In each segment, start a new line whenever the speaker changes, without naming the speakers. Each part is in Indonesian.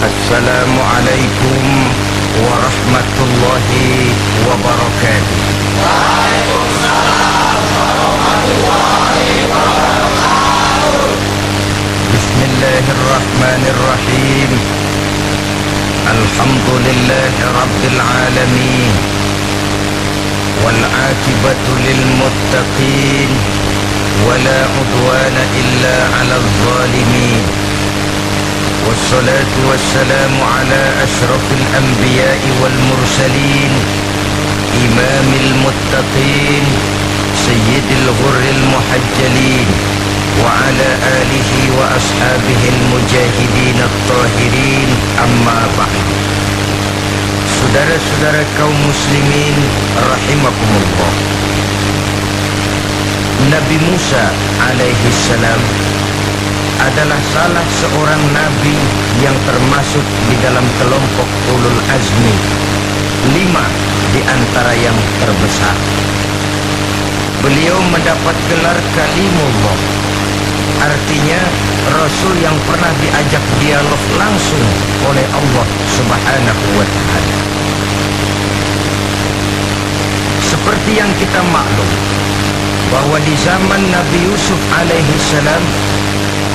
Assalamualaikum warahmatullahi wabarakatuh.
Waalaikumsalam warahmatullahi wabarakatuh.
Bismillahirrahmanirrahim. Alhamdulillahi rabbil alamin. Wal aqibatu lil muttaqin. Wala udwana illa 'alal zalimin. والصلاة والسلام على أشرف الأنبياء والمرسلين إمام المتقين سيد الغر المحجلين وعلى آله وأصحابه المجاهدين الطاهرين أما بعد. Saudara-saudara kaum muslimin rahimakumullah, Nabi Musa alaihi salam adalah salah seorang nabi yang termasuk di dalam kelompok ulul azmi, 5 di antara yang terbesar. Beliau mendapat gelar kalimullah, artinya rasul yang pernah diajak dialog langsung oleh Allah Subhanahu wa ta'ala. Seperti yang kita maklum bahwa di zaman Nabi Yusuf alaihi salam,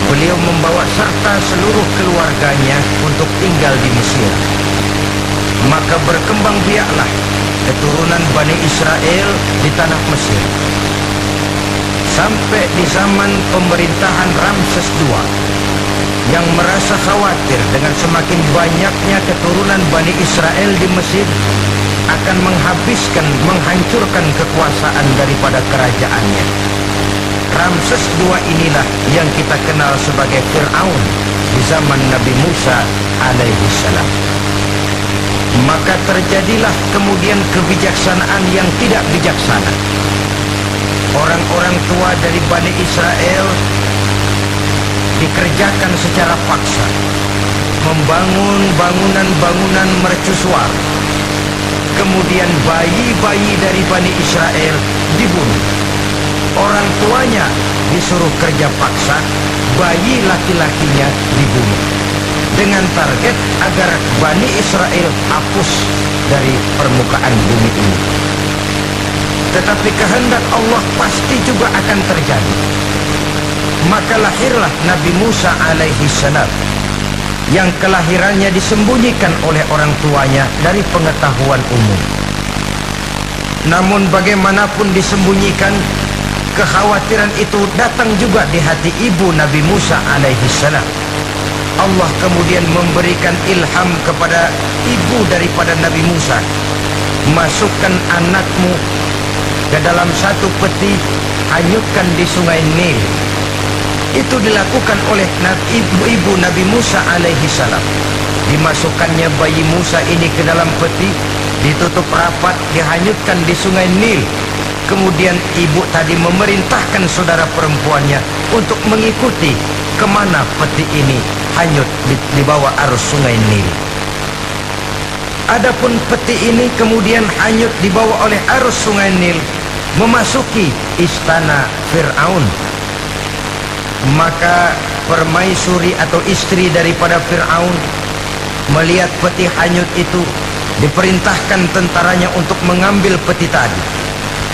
beliau membawa serta seluruh keluarganya untuk tinggal di Mesir. Maka berkembang biaklah keturunan Bani Israel di tanah Mesir. Sampai di zaman pemerintahan Ramses II yang merasa khawatir dengan semakin banyaknya keturunan Bani Israel di Mesir akan menghancurkan kekuasaan daripada kerajaannya. Ramses II inilah yang kita kenal sebagai Fir'aun di zaman Nabi Musa alaihi salam. Maka terjadilah kemudian kebijaksanaan yang tidak bijaksana. Orang-orang tua dari Bani Israel dikerjakan secara paksa, membangun bangunan-bangunan mercusuar. Kemudian bayi-bayi dari Bani Israel dibunuh. Orang tuanya disuruh kerja paksa, bayi laki-lakinya dibunuh, dengan target agar Bani Israel hapus dari permukaan bumi ini. Tetapi kehendak Allah pasti juga akan terjadi. Maka lahirlah Nabi Musa alaihi salam, yang kelahirannya disembunyikan oleh orang tuanya dari pengetahuan umum. Namun bagaimanapun disembunyikan, kekhawatiran itu datang juga di hati ibu Nabi Musa alaihi salam. Allah kemudian memberikan ilham kepada ibu daripada Nabi Musa, masukkan anakmu ke dalam satu peti, hanyutkan di sungai Nil. Itu dilakukan oleh ibu Nabi Musa alaihi salam. Dimasukkannya bayi Musa ini ke dalam peti, ditutup rapat, dihanyutkan di sungai Nil. Kemudian ibu tadi memerintahkan saudara perempuannya untuk mengikuti kemana peti ini hanyut di bawah arus sungai Nil. Adapun peti ini kemudian hanyut dibawa oleh arus sungai Nil, memasuki istana Fir'aun. Maka permaisuri atau istri daripada Fir'aun melihat peti hanyut itu, diperintahkan tentaranya untuk mengambil peti tadi.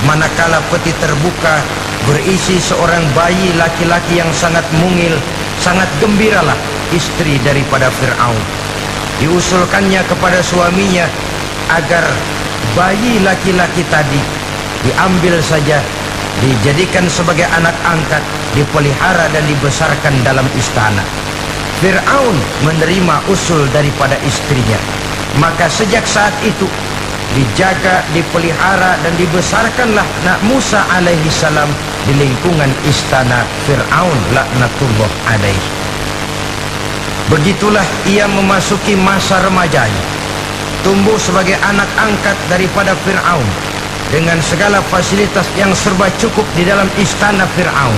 Manakala peti terbuka, berisi seorang bayi laki-laki yang sangat mungil, sangat gembiralah istri daripada Fir'aun. Diusulkannya kepada suaminya agar bayi laki-laki tadi diambil saja, dijadikan sebagai anak angkat, dipelihara dan dibesarkan dalam istana. Fir'aun menerima usul daripada istrinya. Maka sejak saat itu dijaga, dipelihara dan dibesarkanlah Nabi Musa alaihi salam di lingkungan istana Fir'aun laknatullah alaihi. Begitulah ia memasuki masa remajanya, tumbuh sebagai anak angkat daripada Fir'aun dengan segala fasilitas yang serba cukup di dalam istana Fir'aun,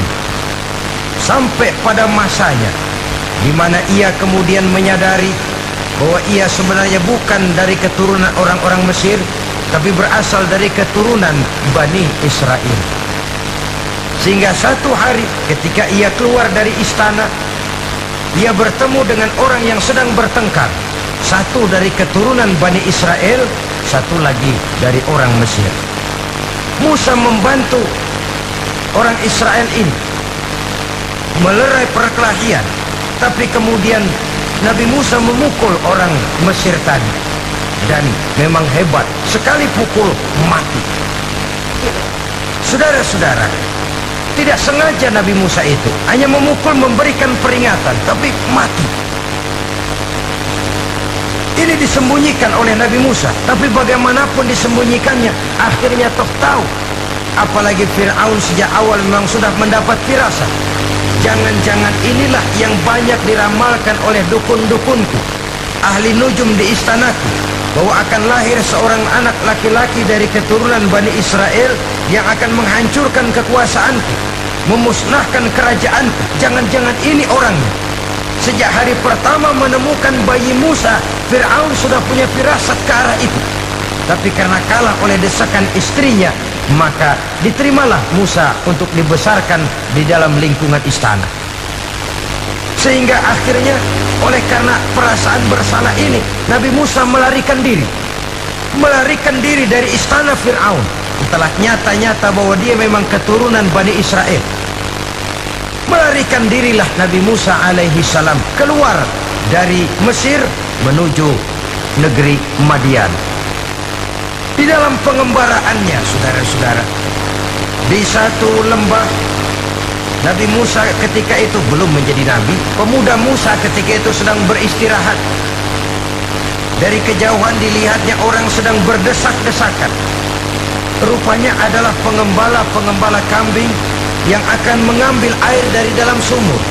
sampai pada masanya di mana ia kemudian menyadari bahwa ia sebenarnya bukan dari keturunan orang-orang Mesir, tapi berasal dari keturunan Bani Israel. Sehingga satu hari ketika ia keluar dari istana, ia bertemu dengan orang yang sedang bertengkar, satu dari keturunan Bani Israel, satu lagi dari orang Mesir. Musa membantu orang Israel ini melerai perkelahian, tapi kemudian Nabi Musa memukul orang Mesir tadi, dan memang hebat, sekali pukul mati. Saudara-saudara, tidak sengaja Nabi Musa itu hanya memukul, memberikan peringatan, tapi mati. Ini disembunyikan oleh Nabi Musa, tapi bagaimanapun disembunyikannya, akhirnya toh tahu. Apalagi Fir'aun sejak awal memang sudah mendapat firasat. Jangan-jangan inilah yang banyak diramalkan oleh dukun-dukunku, ahli nujum di istanaku, bahwa akan lahir seorang anak laki-laki dari keturunan Bani Israel yang akan menghancurkan kekuasaanku, memusnahkan kerajaanku. Jangan-jangan ini orangnya. Sejak hari pertama menemukan bayi Musa, Fir'aun sudah punya firasat ke arah itu. Tapi karena kalah oleh desakan istrinya, maka diterimalah Musa untuk dibesarkan di dalam lingkungan istana. Sehingga akhirnya oleh karena perasaan bersalah ini, Nabi Musa melarikan diri dari istana Fir'aun setelah nyata-nyata bahwa dia memang keturunan Bani Israel. Melarikan dirilah Nabi Musa alaihi salam keluar dari Mesir menuju negeri Madian. Di dalam pengembaraannya, saudara-saudara, di satu lembah, Nabi Musa ketika itu belum menjadi nabi. Pemuda Musa ketika itu sedang beristirahat. Dari kejauhan dilihatnya orang sedang berdesak-desakan. Rupanya adalah pengembala-pengembala kambing yang akan mengambil air dari dalam sumur.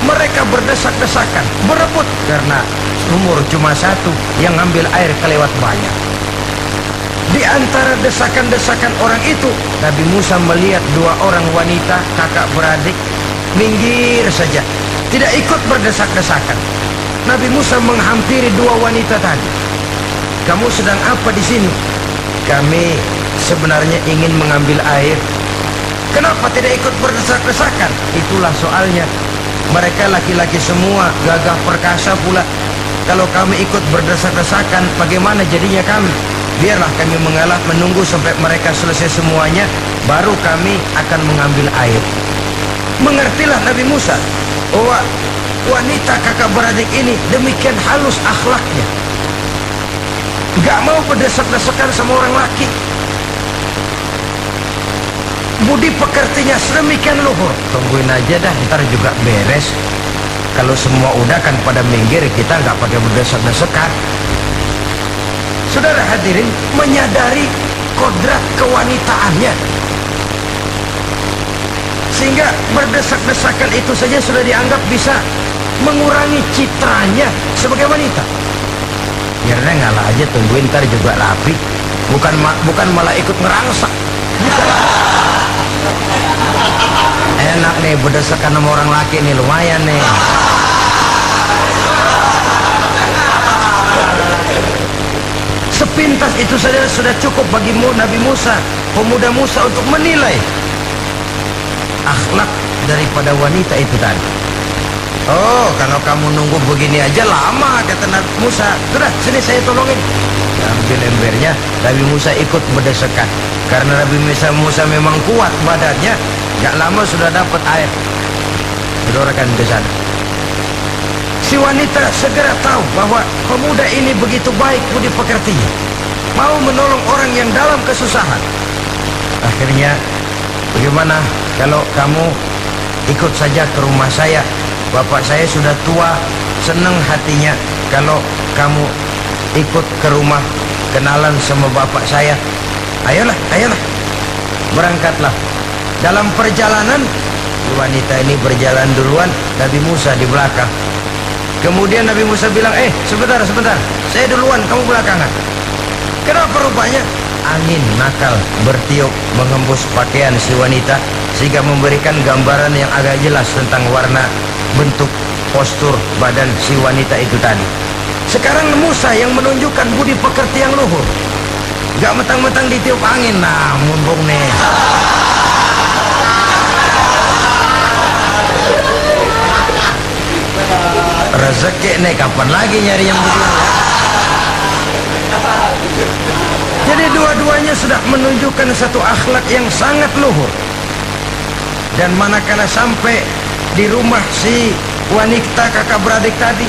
Mereka berdesak-desakan, berebut, karena sumur cuma satu, yang ngambil air kelewat banyak. Di antara desakan-desakan orang itu, Nabi Musa melihat dua orang wanita, kakak beradik, minggir saja, tidak ikut berdesak-desakan. Nabi Musa menghampiri dua wanita tadi. Kamu sedang apa di sini? Kami sebenarnya ingin mengambil air. Kenapa tidak ikut berdesak-desakan? Itulah soalnya. Mereka laki-laki semua, gagah perkasa pula. Kalau kami ikut berdesak-desakan, bagaimana jadinya kami? Biarlah kami mengalah menunggu sampai mereka selesai semuanya, baru kami akan mengambil air. Mengertilah Nabi Musa bahwa wanita kakak beradik ini demikian halus akhlaknya, gak mau berdesak-desakan sama orang laki. Budi pekertinya sedemikian luhur. Tungguin aja dah, ntar juga beres. Kalau semua udah kan pada minggir, kita nggak pakai berdesak-desakan. Saudara hadirin, menyadari kodrat kewanitaannya, sehingga berdesak-desakan itu saja sudah dianggap bisa mengurangi citranya sebagai wanita. Biarnya ngalah aja, tungguin ntar juga rapi. Bukan malah ikut ngerangsak. Enak nih berdesakan sama orang laki nih, lumayan nih. Sepintas itu saja sudah cukup bagi Nabi Musa, pemuda Musa, untuk menilai akhlak daripada wanita itu tadi. Oh, kalau kamu nunggu begini aja lama, kata Nabi Musa. Sudah, sini saya tolongin. Ambil embernya, Nabi Musa ikut berdesakan. Karena Nabi Musa memang kuat badannya, gak lama sudah dapat air. Berdorkan ke sana. Si wanita segera tahu bahwa pemuda ini begitu baik budi pekertinya, mau menolong orang yang dalam kesusahan. Akhirnya, bagaimana kalau kamu ikut saja ke rumah saya? Bapak saya sudah tua, senang hatinya kalau kamu ikut ke rumah, kenalan sama bapak saya. Ayolah, ayolah, berangkatlah. Dalam perjalanan, wanita ini berjalan duluan, Nabi Musa di belakang. Kemudian Nabi Musa bilang, sebentar, saya duluan, kamu belakangan. Kenapa? Rupanya angin nakal bertiup menghembus pakaian si wanita, sehingga memberikan gambaran yang agak jelas tentang warna, bentuk, postur badan si wanita itu tadi. Sekarang Musa yang menunjukkan budi pekerti yang luhur, gak mentang-mentang ditiup angin, nah mumpung nih. rezeki nih kapan lagi nyari yang begini ya? Jadi dua-duanya sudah menunjukkan satu akhlak yang sangat luhur. Dan manakala sampai di rumah si wanita kakak beradik tadi,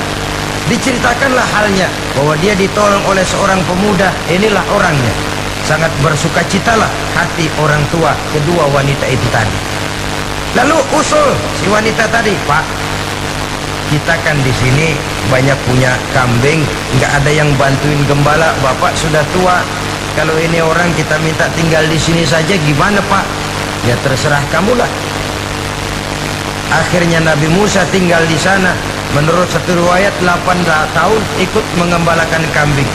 diceritakanlah halnya bahwa dia ditolong oleh seorang pemuda. Inilah orangnya. Sangat bersukacitalah hati orang tua kedua wanita itu tadi. Lalu usul si wanita tadi, Pak, kita kan di sini banyak punya kambing, nggak ada yang bantuin gembala. Bapak sudah tua. Kalau ini orang kita minta tinggal di sini saja, gimana Pak? Ya terserah kamulah. Akhirnya Nabi Musa tinggal di sana. Menurut satu riwayat 8 tahun ikut mengembalakan kambing.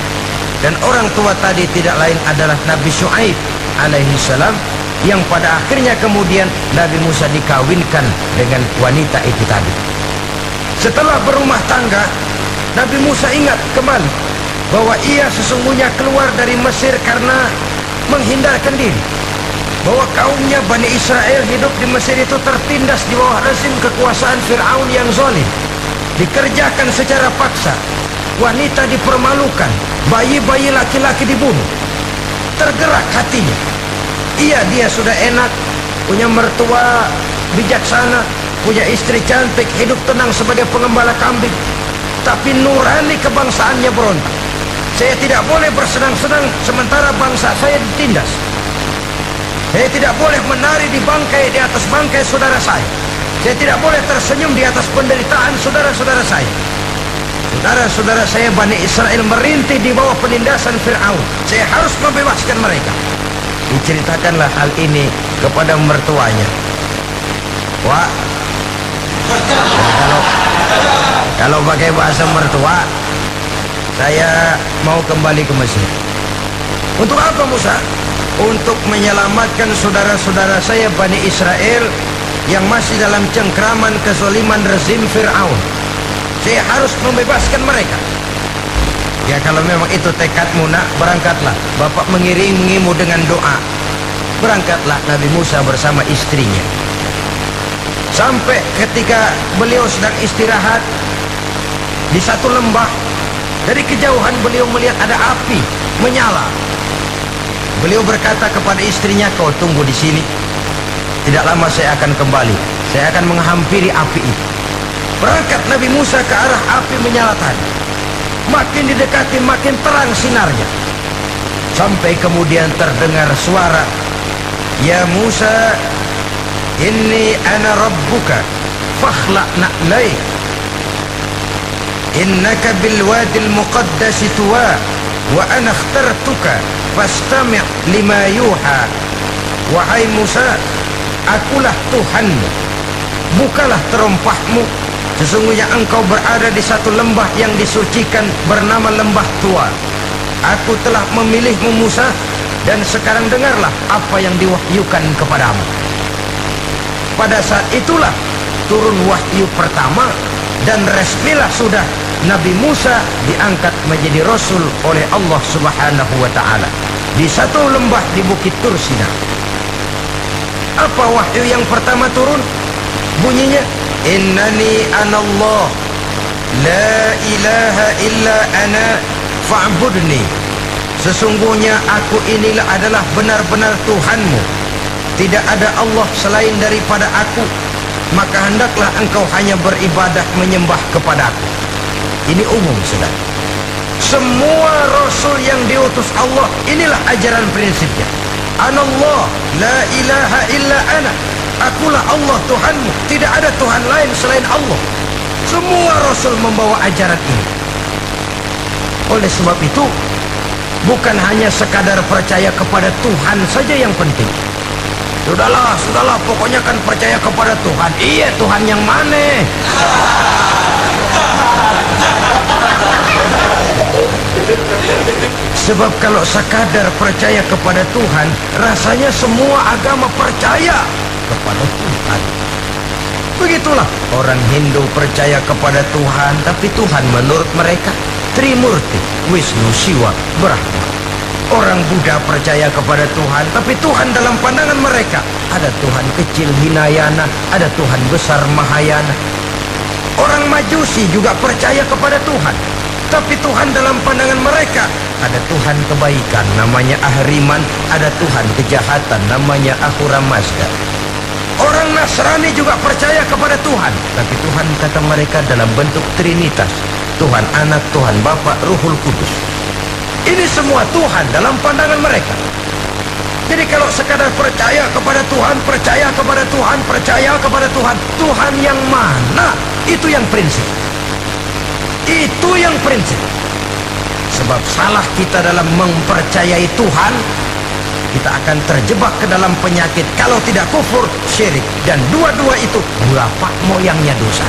Dan orang tua tadi tidak lain adalah Nabi Syuaib alaihi salam, yang pada akhirnya kemudian Nabi Musa dikawinkan dengan wanita itu tadi. Setelah berumah tangga, Nabi Musa ingat kembali bahwa ia sesungguhnya keluar dari Mesir karena menghindarkan diri, bahwa kaumnya Bani Israel hidup di Mesir itu tertindas di bawah rezim kekuasaan Fir'aun yang zalim, dikerjakan secara paksa, wanita dipermalukan, bayi-bayi laki-laki dibunuh. Tergerak hatinya. Dia sudah enak, punya mertua bijaksana, punya istri cantik, hidup tenang sebagai pengembala kambing, tapi nurani kebangsaannya berontak. Saya tidak boleh bersenang-senang sementara bangsa saya ditindas. Saya tidak boleh menari di atas bangkai saudara saya. Saya tidak boleh tersenyum di atas penderitaan saudara-saudara saya. Saudara-saudara saya Bani Israel merintih di bawah penindasan Fir'aun. Saya harus membebaskan mereka. Diceritakanlah hal ini kepada mertuanya. Wah, kalau pakai bahasa mertua, saya mau kembali ke Mesir. Untuk apa Musa? Untuk menyelamatkan saudara-saudara saya Bani Israel yang masih dalam cengkraman kezaliman rezim Fir'aun. Saya harus membebaskan mereka. Ya kalau memang itu tekadmu nak, berangkatlah. Bapak mengiringimu dengan doa. Berangkatlah Nabi Musa bersama istrinya. Sampai ketika beliau sedang istirahat di satu lembah, dari kejauhan beliau melihat ada api menyala. Beliau berkata kepada istrinya, kau tunggu di sini. Tidak lama saya akan kembali. Saya akan menghampiri api itu. Berangkat Nabi Musa ke arah api menyala tadi. Makin didekati makin terang sinarnya. Sampai kemudian terdengar suara, ya Musa, inni ana rabbuka fakhla' na'laik innaka bilwadil muqaddasi tuwa wa ana akhtartuka fastami' lima yuha. Wahai Musa, akulah Tuhanmu, bukalah terompahmu. Sesungguhnya engkau berada di satu lembah yang disucikan bernama lembah tua. Aku telah memilihmu Musa, dan sekarang dengarlah apa yang diwahyukan kepadamu. Pada saat itulah turun wahyu pertama, dan resmilah sudah Nabi Musa diangkat menjadi Rasul oleh Allah Subhanahu wa ta'ala di satu lembah di Bukit Tur Sina. Apa wahyu yang pertama turun? Bunyinya, innani anallah la ilaha illa ana fa'budni. Sesungguhnya aku inilah adalah benar-benar Tuhanmu, tidak ada Allah selain daripada aku, maka hendaklah engkau hanya beribadah menyembah kepadaku. Ini umum saudara. Semua Rasul yang diutus Allah, inilah ajaran prinsipnya. Anallah la ilaha illa ana. Akulah Allah Tuhanmu, tidak ada Tuhan lain selain Allah. Semua Rasul membawa ajaran ini. Oleh sebab itu, bukan hanya sekadar percaya kepada Tuhan saja yang penting. Sudahlah, pokoknya kan percaya kepada Tuhan. Iya, Tuhan yang mana? Sebab kalau sekadar percaya kepada Tuhan, rasanya semua agama percaya kepada Tuhan. Begitulah orang Hindu percaya kepada Tuhan, tapi Tuhan menurut mereka Trimurti, Wisnu, Siwa, Brahma. Orang Buddha percaya kepada Tuhan, tapi Tuhan dalam pandangan mereka ada Tuhan kecil Hinayana, ada Tuhan besar Mahayana. Orang Majusi juga percaya kepada Tuhan, tapi Tuhan dalam pandangan mereka ada Tuhan kebaikan namanya Ahriman, ada Tuhan kejahatan namanya Ahura Mazda. Orang Nasrani juga percaya kepada Tuhan, tapi Tuhan kata mereka dalam bentuk Trinitas, Tuhan Anak, Tuhan Bapa, Ruhul Kudus. Ini semua Tuhan dalam pandangan mereka. Jadi kalau sekadar percaya kepada Tuhan, percaya kepada Tuhan, percaya kepada Tuhan, Tuhan yang mana? Itu yang prinsip. Itu yang prinsip. Sebab salah kita dalam mempercayai Tuhan, kita akan terjebak ke dalam penyakit, kalau tidak kufur, syirik, dan dua-dua itu bapak moyangnya dosa.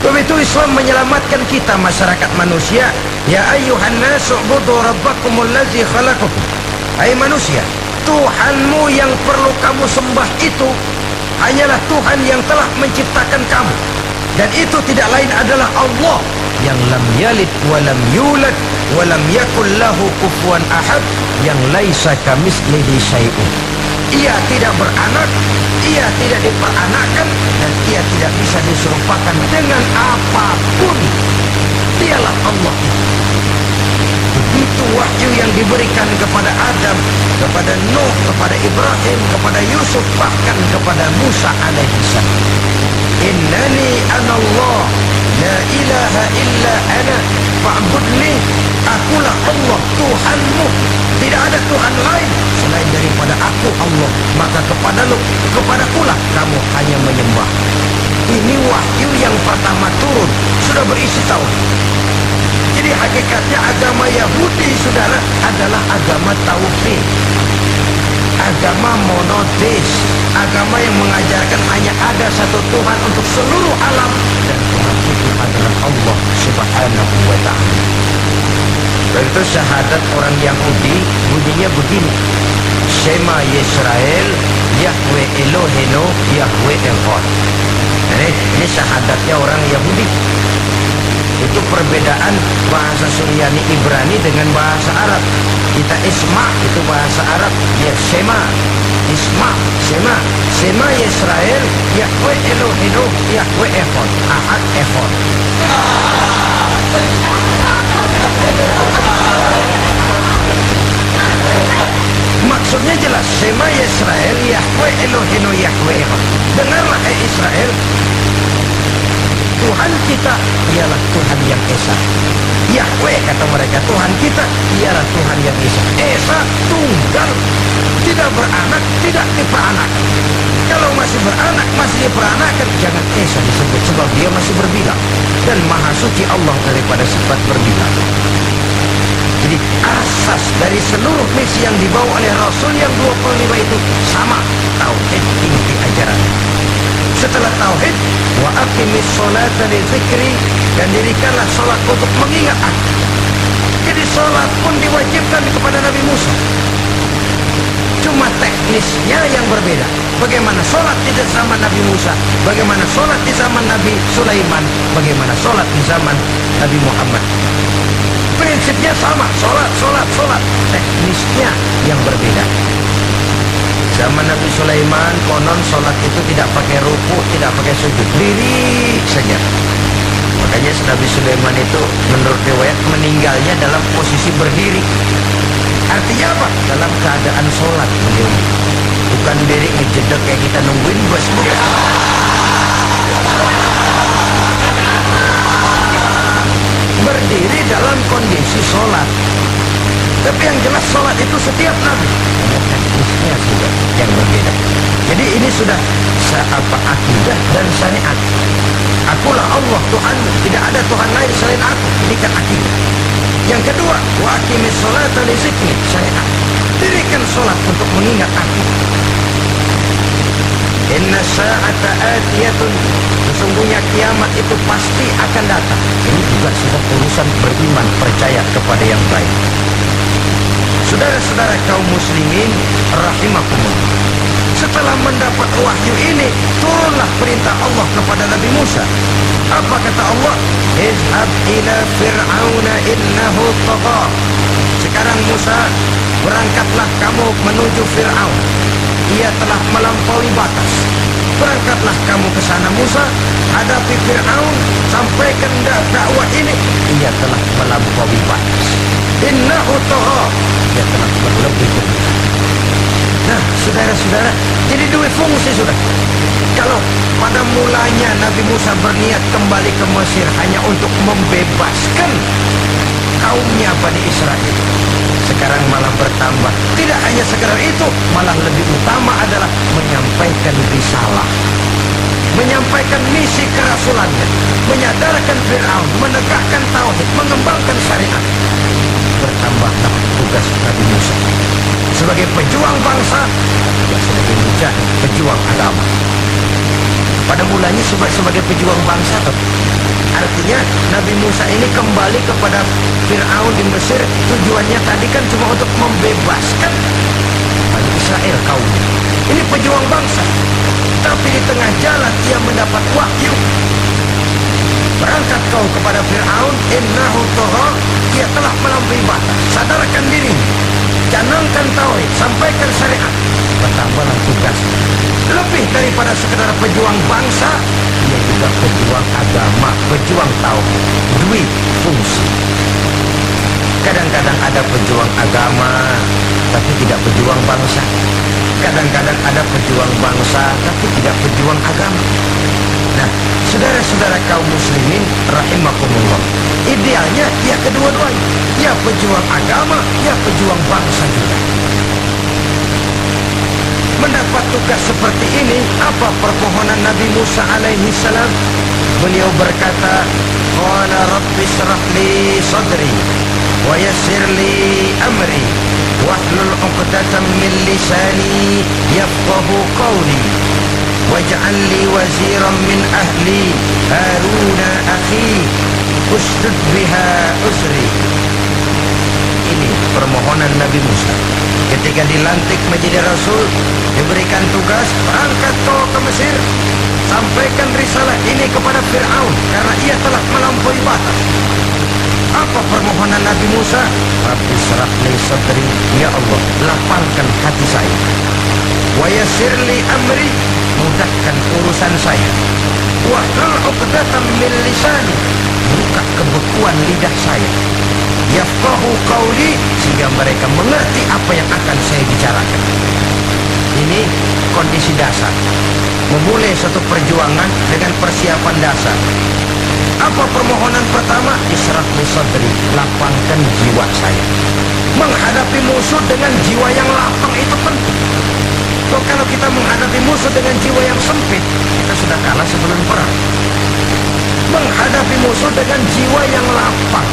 Begitu Islam menyelamatkan kita masyarakat manusia. Ya ayyuhan nasu ubudu rabbakumul ladzi khalaqakum. Hai manusia, Tuhanmu yang perlu kamu sembah itu hanyalah Tuhan yang telah menciptakan kamu, dan itu tidak lain adalah Allah yang lam yalid walam yulad walam yakul lahu kufuwan ahad, yang laisa kamitslihi syai'un. Ia tidak beranak, ia tidak diperanakkan, dan ia tidak bisa diserupakan dengan apapun. Dialah Allah. Begitu wahyu yang diberikan kepada Adam, kepada Nuh, kepada Ibrahim, kepada Yusuf, bahkan kepada Musa alaihissalam. Innani anallah, la ilaha illa ana fa'budni. Akulah Allah, Tuhanmu. Tidak ada Tuhan lain selain daripada aku Allah. Maka kepadakulah kamu hanya menyembah. Ini wahyu yang pertama turun, sudah berisi tauhid. Jadi hakikatnya agama Yahudi, saudara, adalah agama tauhid, agama monoteis, agama yang mengajarkan hanya ada satu Tuhan untuk seluruh alam, dan Tuhan itu adalah Allah Subhanahu wa ta'ala. Itu syahadat orang Yahudi bunyinya begini: Shema Yisrael, Yahweh Elohenu, Yahweh Echad. Ini syahadatnya orang Yahudi. Itu perbedaan bahasa Suryani Ibrani dengan bahasa Arab. Kita Isma itu bahasa Arab, ya Shema, Isma, Shema, Shema Yisrael, Yahweh Elohenu, Yahweh Echad, Ahad Echad. Maksudnya jelas, Shema Yisrael, Yahweh Elohenu, Yahweh Echad. Dengarlah Israel, Tuhan kita ialah Tuhan yang Esa. Yahweh kata mereka, Tuhan kita ialah Tuhan yang Esa. Esa tunggal, tidak beranak, tidak diperanakan. Kalau masih beranak, masih diperanakan, jangan Esa disebut, sebab dia masih berbilang, dan maha suci Allah daripada sifat berbilang. Jadi asas dari seluruh misi yang dibawa oleh Rasul yang 25 itu sama, tauhid, inti ajaran. Setelah tauhid, wa aqimis sholata li dzikri, dan dirikanlah salat untuk mengingat aku. Jadi salat pun diwajibkan kepada Nabi Musa. Cuma teknisnya yang berbeda. Bagaimana salat di zaman Nabi Musa, bagaimana salat di zaman Nabi Sulaiman, bagaimana salat di zaman Nabi Muhammad. Prinsipnya sama, salat, teknisnya yang berbeda. Zaman Nabi Sulaiman konon sholat itu tidak pakai ruku, tidak pakai sujud, diri saja. Makanya Nabi Sulaiman itu menurut riwayat meninggalnya dalam posisi berdiri. Artinya apa? Dalam keadaan sholat beliau. Bukan diri ngejedek kayak kita nungguin bus, bukan. Berdiri dalam kondisi sholat. Tapi yang jelas sholat itu setiap Nabi. Teknisnya sudah yang berbeda. Jadi ini sudah akidah dan syariat. Akulah Allah Tuhan, tidak ada Tuhan lain selain aku. Ini kan akidah. Yang kedua, wa aqimis sholata li dzikri, syariat. Dirikan sholat untuk mengingat aku. Inna sa'ata atiyatun, sesungguhnya kiamat itu pasti akan datang. Ini juga sudah urusan beriman, percaya kepada yang baik. Saudara-saudara kaum muslimin rahimakumullah, setelah mendapat wahyu ini, turunlah perintah Allah kepada Nabi Musa. Apa kata Allah? Izhab ila fir'auna innahu tagha. Sekarang Musa, berangkatlah kamu menuju Fir'aun. ia telah melampaui batas. Berangkatlah kamu ke sana Musa, hadapi Fir'aun, sampaikan dakwah ini. Ia telah melampaui batas. Innahu tagha, ia telah berlebih. Nah, saudara-saudara, jadi dua fungsi sudah. Kalau pada mulanya Nabi Musa berniat kembali ke Mesir hanya untuk membebaskan kaumnya Bani Israel, sekarang malah bertambah. Tidak hanya sekedar itu, malah lebih utama adalah menyampaikan risalah, menyampaikan misi kerasulannya, menyadarkan Fir'aun, menegakkan tauhid, mengembangkan syariat. Bertambahlah tugas Nabi Musa sebagai pejuang bangsa, juga sebagai mujahid, pejuang agama. Pada mulanya sebagai pejuang bangsa, artinya Nabi Musa ini kembali kepada Fir'aun di Mesir. Tujuannya tadi kan cuma untuk membebaskan Bani Israel kaumnya. Ini pejuang bangsa. Tapi di tengah jalan ia mendapat wahyu. Berangkat kau kepada Fir'aun, innahu tagha, ia telah melampaui batas. Sadarkan diri, canangkan tauhid, sampaikan syariat. Bertambahlah tugas. Lebih daripada sekedar pejuang bangsa, ia juga pejuang agama, pejuang tauhid. Dua fungsi. Kadang-kadang ada pejuang agama tapi tidak pejuang bangsa. Kadang-kadang ada pejuang bangsa tapi tidak pejuang agama. Nah, saudara-saudara kaum muslimin rahimakumullah, idealnya ya kedua-duanya, ya pejuang agama, ya pejuang bangsa juga. Mendapat tugas seperti ini, apa permohonan Nabi Musa alaihi salam? Beliau berkata, qala rabbi shrah li sadri wa yassir li amri wahlul 'uqdatam min lisani yafqahu qawli waj'al li waziran min ahli haruna akhi ushdud biha usri. Ini permohonan Nabi Musa ketika dilantik menjadi Rasul, diberikan tugas, berangkat kau ke Mesir, sampaikan risalah ini kepada Fir'aun karena ia telah melampaui batas. Apa permohonan Nabi Musa? Rabbi shrah li sadri, ya Allah, lapangkan hati saya. Wa yassir li amri, mudahkan urusan saya. Wahlul 'uqdatam min lisani, buka kebekuan lidah saya. Yafqahu qawli, sehingga mereka mengerti apa yang akan saya bicarakan. Ini kondisi dasar. Memulai satu perjuangan dengan persiapan dasar. Apa permohonan pertama? Isyrah li sadri, lapangkan jiwa saya. Menghadapi musuh dengan jiwa yang lapang itu penting. Kalau kita menghadapi musuh dengan jiwa yang sempit, kita sudah kalah sebelum perang. Menghadapi musuh dengan jiwa yang lapang,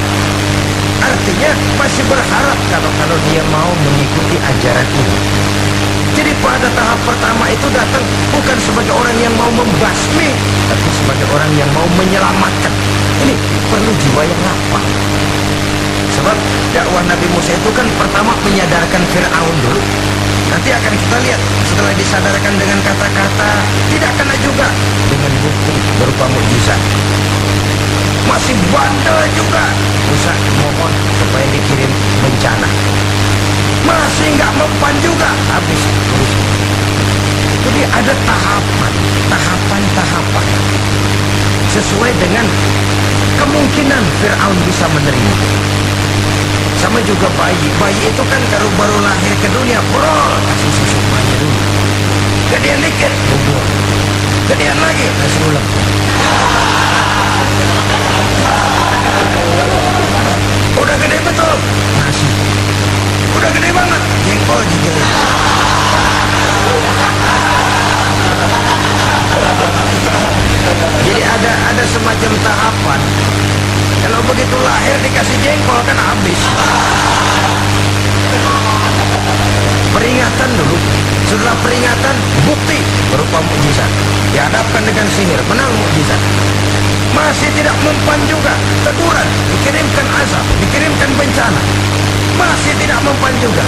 artinya masih berharap kalau dia mau mengikuti ajaran ini. Jadi pada tahap pertama itu datang bukan sebagai orang yang mau membasmi, tapi sebagai orang yang mau menyelamatkan. Ini perlu jiwa yang lapang. Sebab dakwah Nabi Musa itu kan pertama menyadarkan Fir'aun dulu. Nanti akan kita lihat setelah disadarkan dengan kata-kata, tidak kena juga dengan bukti berupa mukjizat. Masih bandel juga. Musa mohon supaya dikirim bencana. Masih nggak mempan juga, habis urusan. Jadi ada tahapan sesuai dengan kemungkinan Fir'aun bisa menerima. Sama juga bayi itu kan kalau baru lahir ke dunia, bro, kasih susu bayi dulu. Gedean dikit, bubur. Gedean lagi, kasih ulang. Udah gede betul, nasi. Udah gede banget, jengkol juga. Jadi ada semacam tahapan. Kalau begitu lahir dikasih jengkol kan habis. Peringatan dulu. Setelah peringatan, bukti berupa mukjizat. Dihadapkan dengan sihir, menang mukjizat. Masih tidak mempan juga, teguran, dikirimkan azab, dikirimkan bencana. Masih tidak mempan juga,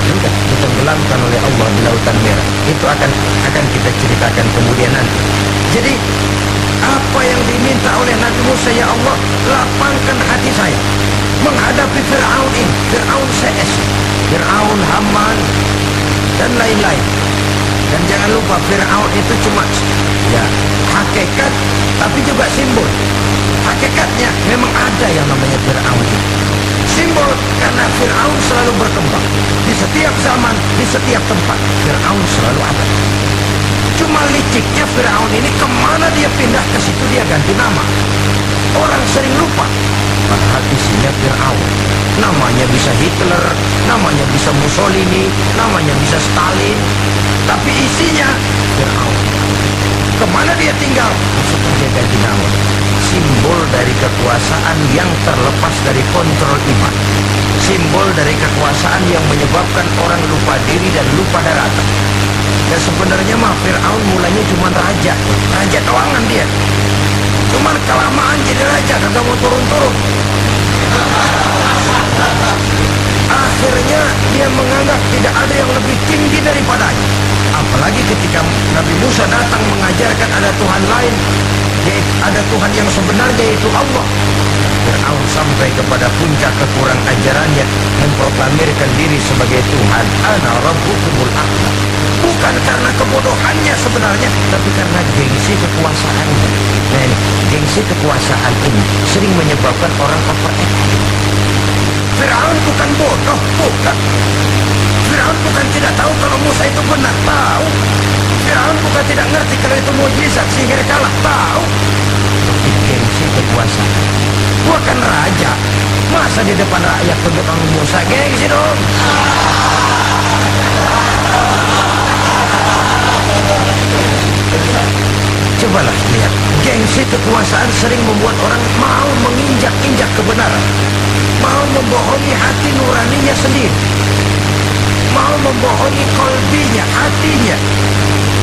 ditenggelamkan oleh Allah di lautan merah. Itu akan kita ceritakan kemudian nanti. Jadi apa yang diminta oleh Nabi Musa, ya Allah, lapangkan hati saya menghadapi Fir'aun ini, Fir'aun CS, Fir'aun, Haman, dan lain-lain. Dan jangan lupa Fir'aun itu cuma ya hakikat tapi juga simbol. Hakikatnya memang ada yang namanya Fir'aun. Simbol karena Fir'aun selalu berkembang. Di setiap zaman, di setiap tempat Fir'aun selalu ada. Cuma liciknya Fir'aun ini kemana dia pindah, ke situ dia ganti nama. Orang sering lupa padahal isinya Fir'aun. Namanya bisa Hitler, namanya bisa Mussolini, namanya bisa Stalin, tapi isinya Fir'aun. Kemana dia tinggal, maksudnya dia ganti nama. Simbol dari kekuasaan yang terlepas dari kontrol iman. Simbol dari kekuasaan yang menyebabkan orang lupa diri dan lupa daratan. Dan sebenarnya mah Fir'aun mulanya cuma raja doangan dia. Cuman kelamaan jadi raja kagak mau turun-turun. Akhirnya dia menganggap tidak ada yang lebih tinggi daripadanya. Apalagi ketika Nabi Musa datang mengajarkan ada Tuhan lain, yaitu ada Tuhan yang sebenarnya yaitu Allah. Fir'aun sampai kepada puncak kekurang ajarannya memproklamirkan diri sebagai Tuhan. Ana rabbukumul a'la. Bukan karena kebodohannya sebenarnya, tapi karena gengsi kekuasaannya. Nah ini, gengsi kekuasaan ini sering menyebabkan orang overacting. Fir'aun bukan bodoh, bukan. Fir'aun bukan tidak tahu kalau Musa itu benar, tahu. Fir'aun bukan tidak ngerti kalau itu mukjizat sihir kalah, tahu. Tapi gengsi kekuasaan. Gua kan raja, masa di depan rakyat tunduk sama Musa, gengsi dong. Cobalah lihat, gengsi kekuasaan sering membuat orang mau menginjak-injak kebenaran, mau membohongi hati nuraninya sendiri, mau membohongi kolbinya, hatinya.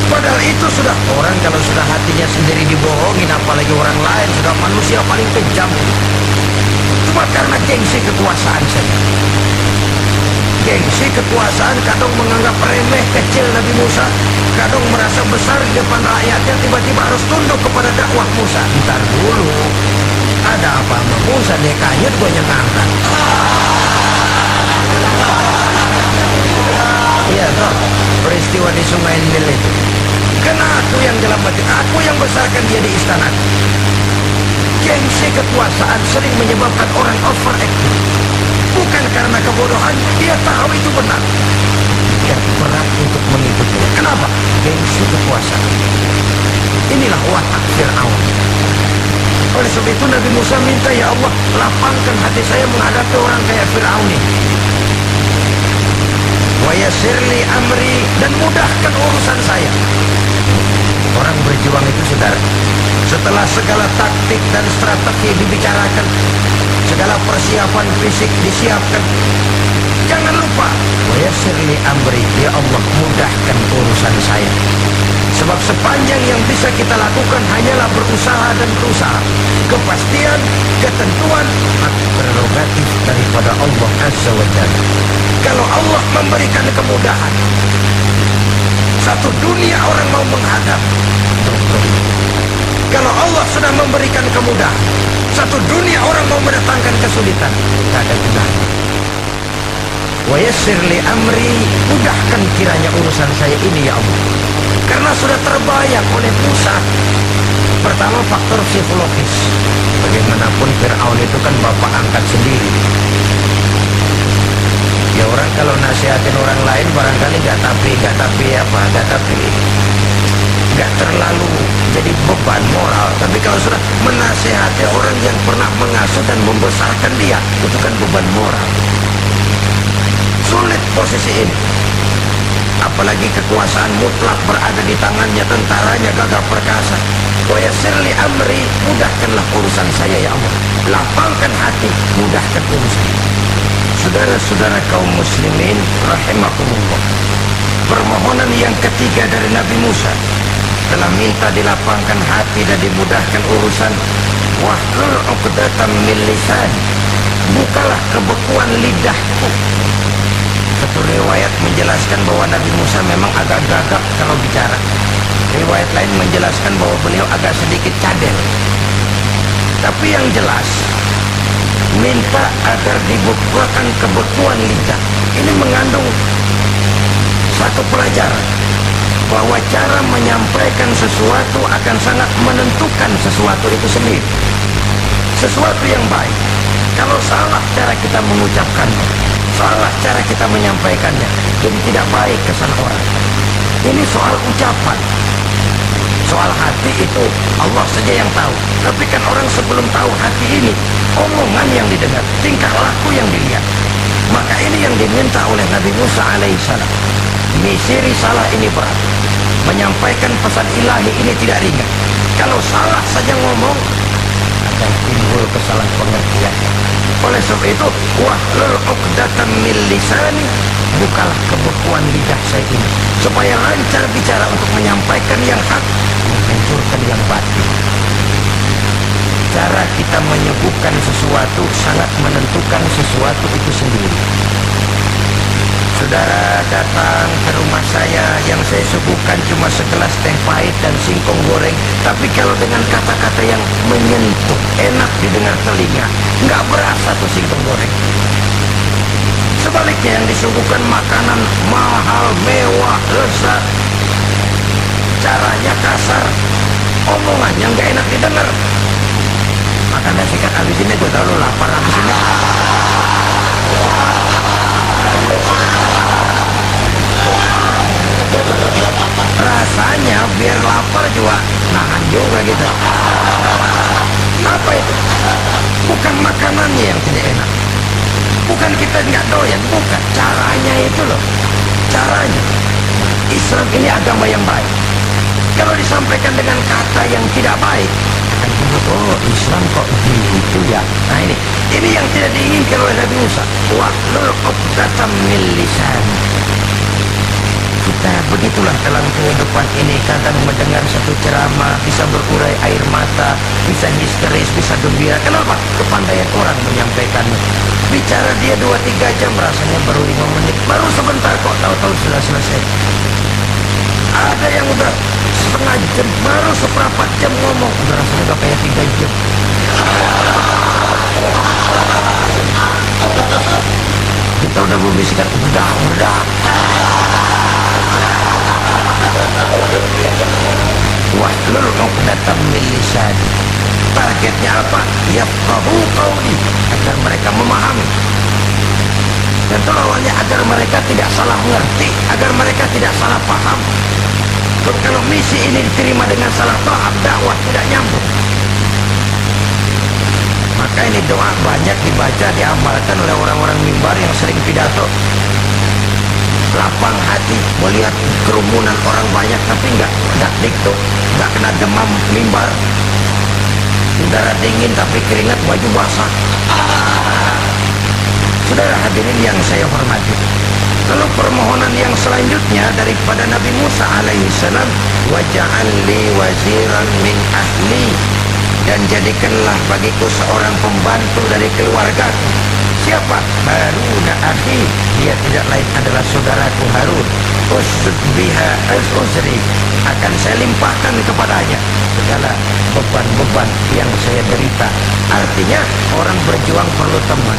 Padahal itu sudah orang kalau sudah hatinya sendiri dibohongin, apalagi orang lain, sudah manusia paling kejam. Cuma karena gengsi kekuasaan saja. Gengsi kekuasaan kadang menganggap remeh kecil Nabi Musa, kadang merasa besar di depan rakyatnya, tiba-tiba harus tunduk kepada dakwah Musa. Ntar dulu, ada apa sama Musa, dia kanyut gue nyengangkan. Iya toh, peristiwa di Sungai Nil itu. Karena aku yang nyelamatin, aku yang besarkan dia di istana. Gengsi kekuasaan sering menyebabkan orang overacting. Bukan karena kebodohan, dia tahu itu benar. Dia berat untuk mengikutinya. Kenapa? Gengsi kekuasaan. Inilah watak Fir'aun. Oleh sebab itu Nabi Musa minta, ya Allah, lapangkan hati saya menghadapi orang kayak Fir'aun ini. Wa yassir li amri, dan mudahkan urusan saya. Orang berjuang itu, saudara, setelah segala taktik dan strategi dibicarakan, segala persiapan fisik disiapkan, jangan lupa wa yassir li amri, ya Allah, mudahkan urusan saya. Sebab sepanjang yang bisa kita lakukan hanyalah berusaha dan berusaha. Kepastian, ketentuan, hak prerogatif daripada Allah Azza wa Jalla. Kalau Allah memberikan kemudahan, satu dunia orang mau menghadap. Kalau Allah sudah memberikan kemudahan, satu dunia orang mau mendatangkan kesulitan, tak ada gunanya. Wa yassir li amri, mudahkan kiranya urusan saya ini ya Allah. Karena sudah terbayang oleh Musa. Pertama, faktor psikologis. Bagaimanapun Fir'aun itu kan bapak angkat sendiri. Ya orang kalau nasihatin orang lain barangkali gak terlalu jadi beban moral. Tapi kalau sudah menasihati orang yang pernah mengasuh dan membesarkan dia, itu kan beban moral. Sulit posisi ini. Apalagi kekuasaan mutlak berada di tangannya, tentaranya gagah perkasa. Wa yassir li amri, mudahkanlah urusan saya ya Allah. Lapangkan hati, mudahkan urusan. Saudara-saudara kaum muslimin rahimakumullah, permohonan yang ketiga dari Nabi Musa telah minta dilapangkan hati dan dimudahkan urusan. Wahlul 'uqdatam min lisani, bukalah kebekuan lidahku. Satu riwayat menjelaskan bahwa Nabi Musa memang agak gagap kalau bicara. Riwayat lain menjelaskan bahwa beliau agak sedikit cadel. Tapi yang jelas, minta agar dibukakan kebekuan lidah. Ini mengandung satu pelajaran. bahwa cara menyampaikan sesuatu akan sangat menentukan sesuatu itu sendiri. Sesuatu yang baik, kalau salah cara kita mengucapkannya, salah cara kita menyampaikannya, jadi tidak baik kesan orang. Ini soal ucapan. Soal hati itu Allah saja yang tahu. Tapi kan orang sebelum tahu hati ini, omongan yang didengar, tingkah laku yang dilihat. Maka ini yang diminta oleh Nabi Musa alaihissalam. Misi risalah ini berat. Menyampaikan pesan ilahi ini tidak ringan. Kalau salah saja ngomong, akan timbul kesalahan pengertian. Oleh sebab itu, wahlul 'uqdatam min lisani, bukalah kebekuan lidah saya ini supaya lancar bicara untuk menyampaikan yang hak, menghancurkan yang batil. Cara kita menyebutkan sesuatu sangat menentukan sesuatu itu sendiri. Saudara datang ke rumah saya, yang saya suguhkan cuma segelas teh pahit dan singkong goreng, tapi kalau dengan kata-kata yang menyentuh, enak didengar telinga, nggak berasa tuh singkong goreng. Sebaliknya yang disuguhkan makanan mahal, mewah, lezat, caranya kasar, omongannya nggak enak didengar. Makan nasi kan habis ini, gue tau lo lapar habis ini. Rasanya biar lapar juga nahan juga gitu. Apa itu? Bukan makanannya yang tidak enak, bukan kita nggak doyan, bukan caranya itu loh. Caranya, Islam ini agama yang baik. Kalau disampaikan dengan kata yang tidak baik, akan disebut, oh Islam kok gitu ya. Nah ini yang tidak diinginkan oleh Nabi Musa. Wahlul 'uqdatam min lisani. Kita begitulah dalam kehidupan ini, kadang mendengar satu ceramah bisa berurai air mata, bisa histeris, bisa gembira. Kenapa? Kepandaian orang menyampaikannya. Bicara dia 2-3 jam, rasanya baru 5 menit, baru sebentar kok tahu-tahu sudah selesai. Ada yang udah setengah jam, baru seperempat jam ngomong, udah rasanya udah kayak 3 jam. Kita udah berbisikan, udah. Wahlul 'uqdatam min lisani. Targetnya apa? Yafqahu qawli, agar mereka memahami. Dan awalnya agar mereka tidak salah mengerti, agar mereka tidak salah paham. Kalau misi ini diterima dengan salah paham, dakwah tidak nyambung. Maka ini doa banyak dibaca, diamalkan oleh orang-orang mimbar yang sering pidato. Lapang hati melihat kerumunan orang banyak, tapi nggak dikto, nggak kena demam mimbar. Udara dingin tapi keringat, baju basah. Saudara hadirin yang saya hormati, lalu permohonan yang selanjutnya daripada Nabi Musa alaihissalam, waj'al li waziran min ahli, dan jadikanlah bagiku seorang pembantu dari keluargaku. Siapa? Harun akhi, dia tidak lain adalah saudaraku Harun. Usud biha al-usri, akan saya limpahkan kepadanya segala beban-beban yang saya derita. Artinya orang berjuang perlu teman,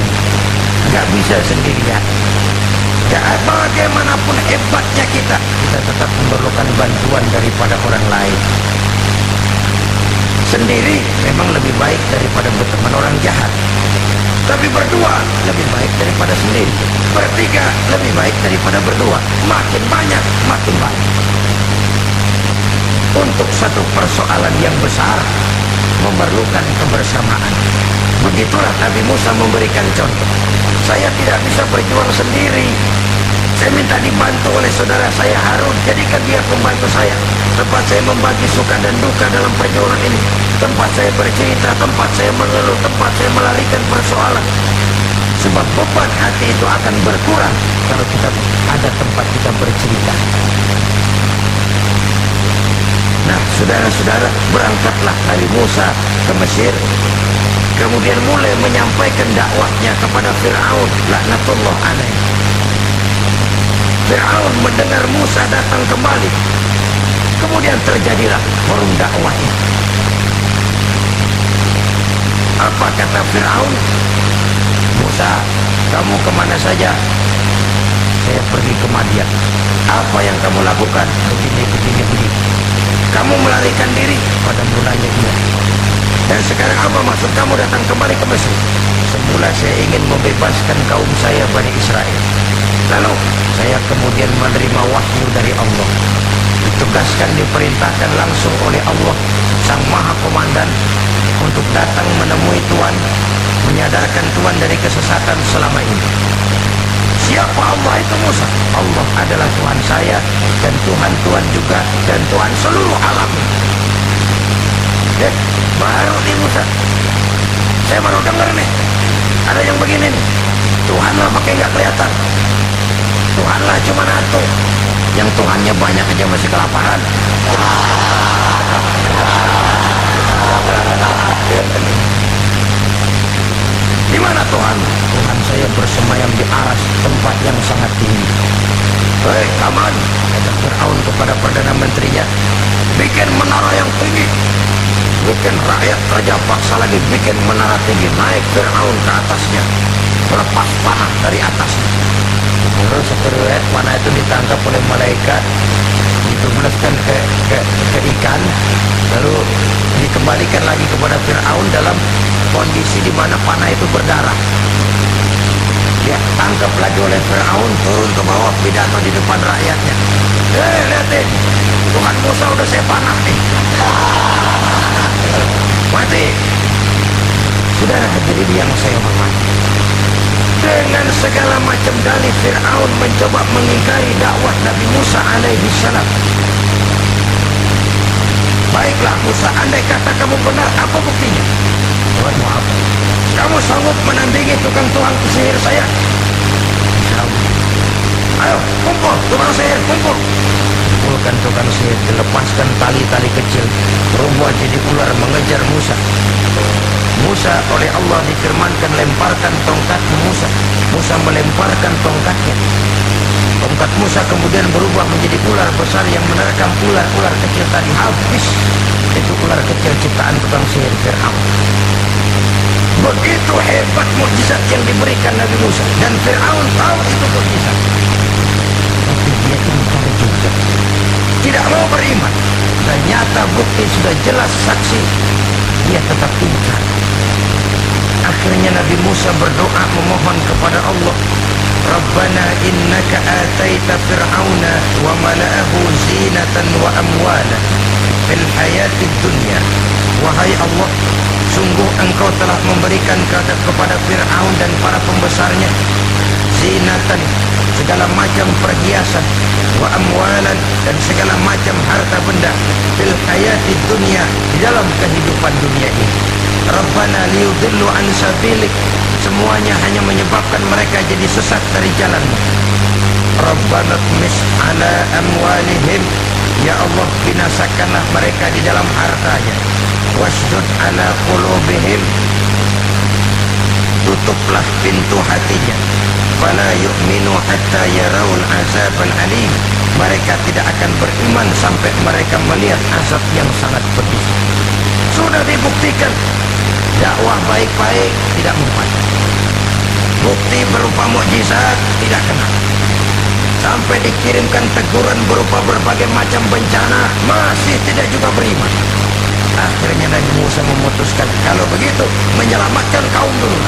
nggak bisa sendirian. Bagaimanapun hebatnya kita tetap memerlukan bantuan daripada orang lain. Sendiri memang lebih baik daripada berteman orang jahat, tapi berdua lebih baik daripada sendiri. Bertiga lebih baik daripada berdua. Makin banyak, makin baik. Untuk satu persoalan yang besar memerlukan kebersamaan. Begitulah Nabi Musa memberikan contoh. Saya tidak bisa berjuang sendiri, saya minta dibantu oleh saudara saya Harun. Jadikan dia pembantu saya, tempat saya membagi suka dan duka dalam perjuangan ini, tempat saya bercerita, tempat saya mengeluh, tempat saya melarikan persoalan. Sebab beban hati itu akan berkurang kalau kita ada tempat kita bercerita. Nah, saudara-saudara, berangkatlah Nabi Musa ke Mesir, kemudian mulai menyampaikan dakwahnya kepada Fir'aun laknatullah alaih. Fir'aun mendengar Musa datang kembali, kemudian terjadilah forum dakwah ini. Apa kata Fir'aun? Musa, kamu kemana saja? saya pergi ke Madian. Apa yang kamu lakukan? Begini. Kamu melarikan diri? Pada mulanya iya. Dan sekarang apa maksud kamu datang kembali ke Mesir? Semula saya ingin membebaskan kaum saya Bani Israel. Lalu saya kemudian menerima wahyu dari Allah, ditugaskan, diperintahkan langsung oleh Allah Sang Maha Komandan untuk datang menemui Tuhan, menyadarkan Tuhan dari kesesatan selama ini. Siapa Allah itu Musa? Allah adalah Tuhan saya dan Tuhan juga dan Tuhan seluruh alam. Baru nih Musa, saya baru dengar nih ada yang begini nih. Tuhanlah pakai nggak kelihatan. Tuhanlah cuma satu. Yang Tuhannya banyak aja masih kelaparan. Di mana Tuhan? Tuhan saya bersemayam di aras tempat yang sangat tinggi. Hei Haman, kata Fir'aun kepada Perdana Menterinya, bikin menara yang tinggi. Bikin rakyat kerja paksa lagi, bikin menara tinggi. Naik Fir'aun ke atasnya, melepas panah dari atasnya. Terus setelah panah itu ditangkap oleh malaikat, ditubraskan ke ikan, lalu dikembalikan lagi kepada Fir'aun dalam kondisi di mana panah itu berdarah. Dia tangkap lagi oleh Fir'aun, turun ke bawah, pidato di depan rakyatnya. Lihatin, Tuhan Musa udah saya panah nih. Mati. Saudara hadirin yang saya hormati, dengan segala macam dalih Fir'aun mencoba mengingkari dakwah Nabi Musa alaihi salam. Baiklah Musa, andai kata kamu benar, apa buktinya? Tuhan maaf, kamu sanggup menandingi tukang sihir saya? Ayo, kumpul, tukang sihir, kumpul. Kumpulkan tukang sihir, dilepaskan tali-tali kecil, berubah jadi ular mengejar Musa. Musa oleh Allah difirmankan, lemparkan tongkatmu Musa. Musa melemparkan tongkatnya. Tongkat Musa kemudian berubah menjadi ular besar yang menerkam ular-ular kecil tadi. Habis itu ular kecil ciptaan tukang sihir Fir'aun. Begitu hebat mukjizat yang diberikan Nabi Musa, dan Fir'aun tahu itu mukjizat. Tapi dia ingkar juga, tidak mau beriman. Ternyata bukti sudah jelas, saksi, dia tetap ingkar. Akhirnya Nabi Musa berdoa memohon kepada Allah, Rabbana innaka ataita fir'auna wa mala'ahu zinatan wa amwala fil hayatid dunya. Wahai Allah, sungguh engkau telah memberikan kepada Fir'aun dan para pembesarnya zinatan, segala macam perhiasan, wa amwalan, dan segala macam harta benda, fil hayatid dunya, di dalam kehidupan dunia ini. Rabbana liyudillu an sabilik, semuanya hanya menyebabkan mereka jadi sesat dari jalanmu. Rabbana tmis ala amwalihim, ya Allah binasakanlah mereka di dalam hartanya. Wasdud ala qulubihim, tutuplah pintu hatinya. Fala yu'minu hatta yarawul azabal alim, mereka tidak akan beriman sampai mereka melihat azab yang sangat pedih. Sudah dibuktikan, dakwah baik-baik tidak mempan, bukti berupa mukjizat tidak kena, sampai dikirimkan teguran berupa berbagai macam bencana, masih tidak juga beriman. Akhirnya Nabi Musa memutuskan, kalau begitu menyelamatkan kaum dulu.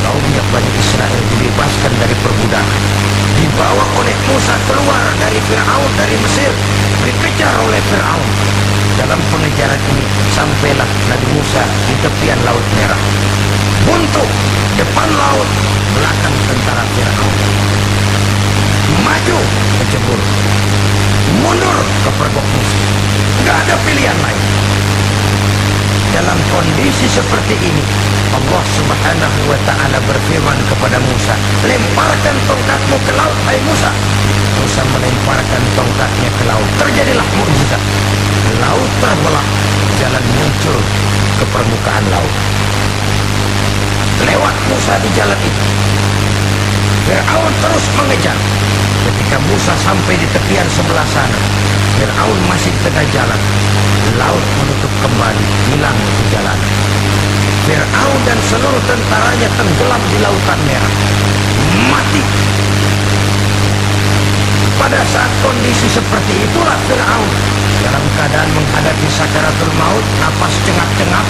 Kaumnya Bani Israel dibebaskan dari perbudakan, dibawa oleh Musa keluar dari Fir'aun, dari Mesir, dikejar oleh Fir'aun. Dalam pengejaran ini sampailah Nabi Musa di tepian Laut Merah. Buntu, depan laut, belakang tentara Fir'aun. Maju, kecebur, mundur, kepergok Musa. Gak ada pilihan lain. Dalam kondisi seperti ini, Allah Subhanahu wa ta'ala berfirman kepada Musa, lemparkan tongkatmu ke laut, hai Musa. Musa melemparkan tongkatnya ke laut. Terjadilah mukjizat. Laut terbelah, jalan muncul ke permukaan laut. Lewat Musa di jalan itu, Fir'aun terus mengejar. Ketika Musa sampai di tepian sebelah sana, Fir'aun masih di tengah jalan. Laut menutup kembali, hilang di jalan. Fir'aun dan seluruh tentaranya tenggelam di Lautan Merah, mati. Pada saat kondisi seperti itulah Fir'aun dalam keadaan menghadapi sakaratul maut, napas cengap-cengap,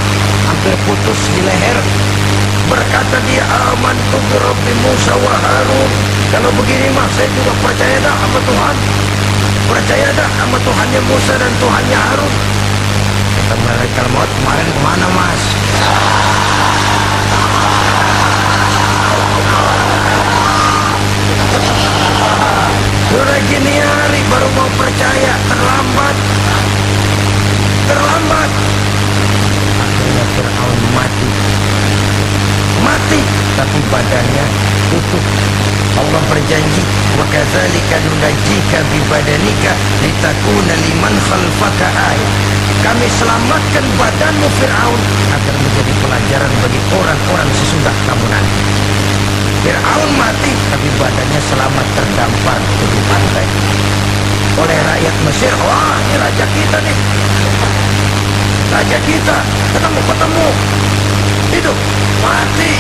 hampir putus di leher, berkata dia, amantu bi Rabbi Musa wa Harun. Kalau begini mah saya juga percaya dah sama Tuhan, percaya dah sama Tuhannya Musa dan Tuhannya Harun. Kata malaikat maut, kemarin kemana mas? Sudah gini hari baru mau percaya, terlambat. Akhirnya Fir'aun mati, tapi badannya utuh. Allah berjanji, wa kadzalika nunajjika bi badanika litakuna liman khalfaka ayat. Kami selamatkan badanmu Fir'aun agar menjadi pelajaran bagi orang-orang sesudah kamu nanti. Fir'aun mati, tapi badannya selamat terdampar di pantai oleh rakyat Mesir. Wah, ini raja kita nih, raja kita, ketemu hidup mati.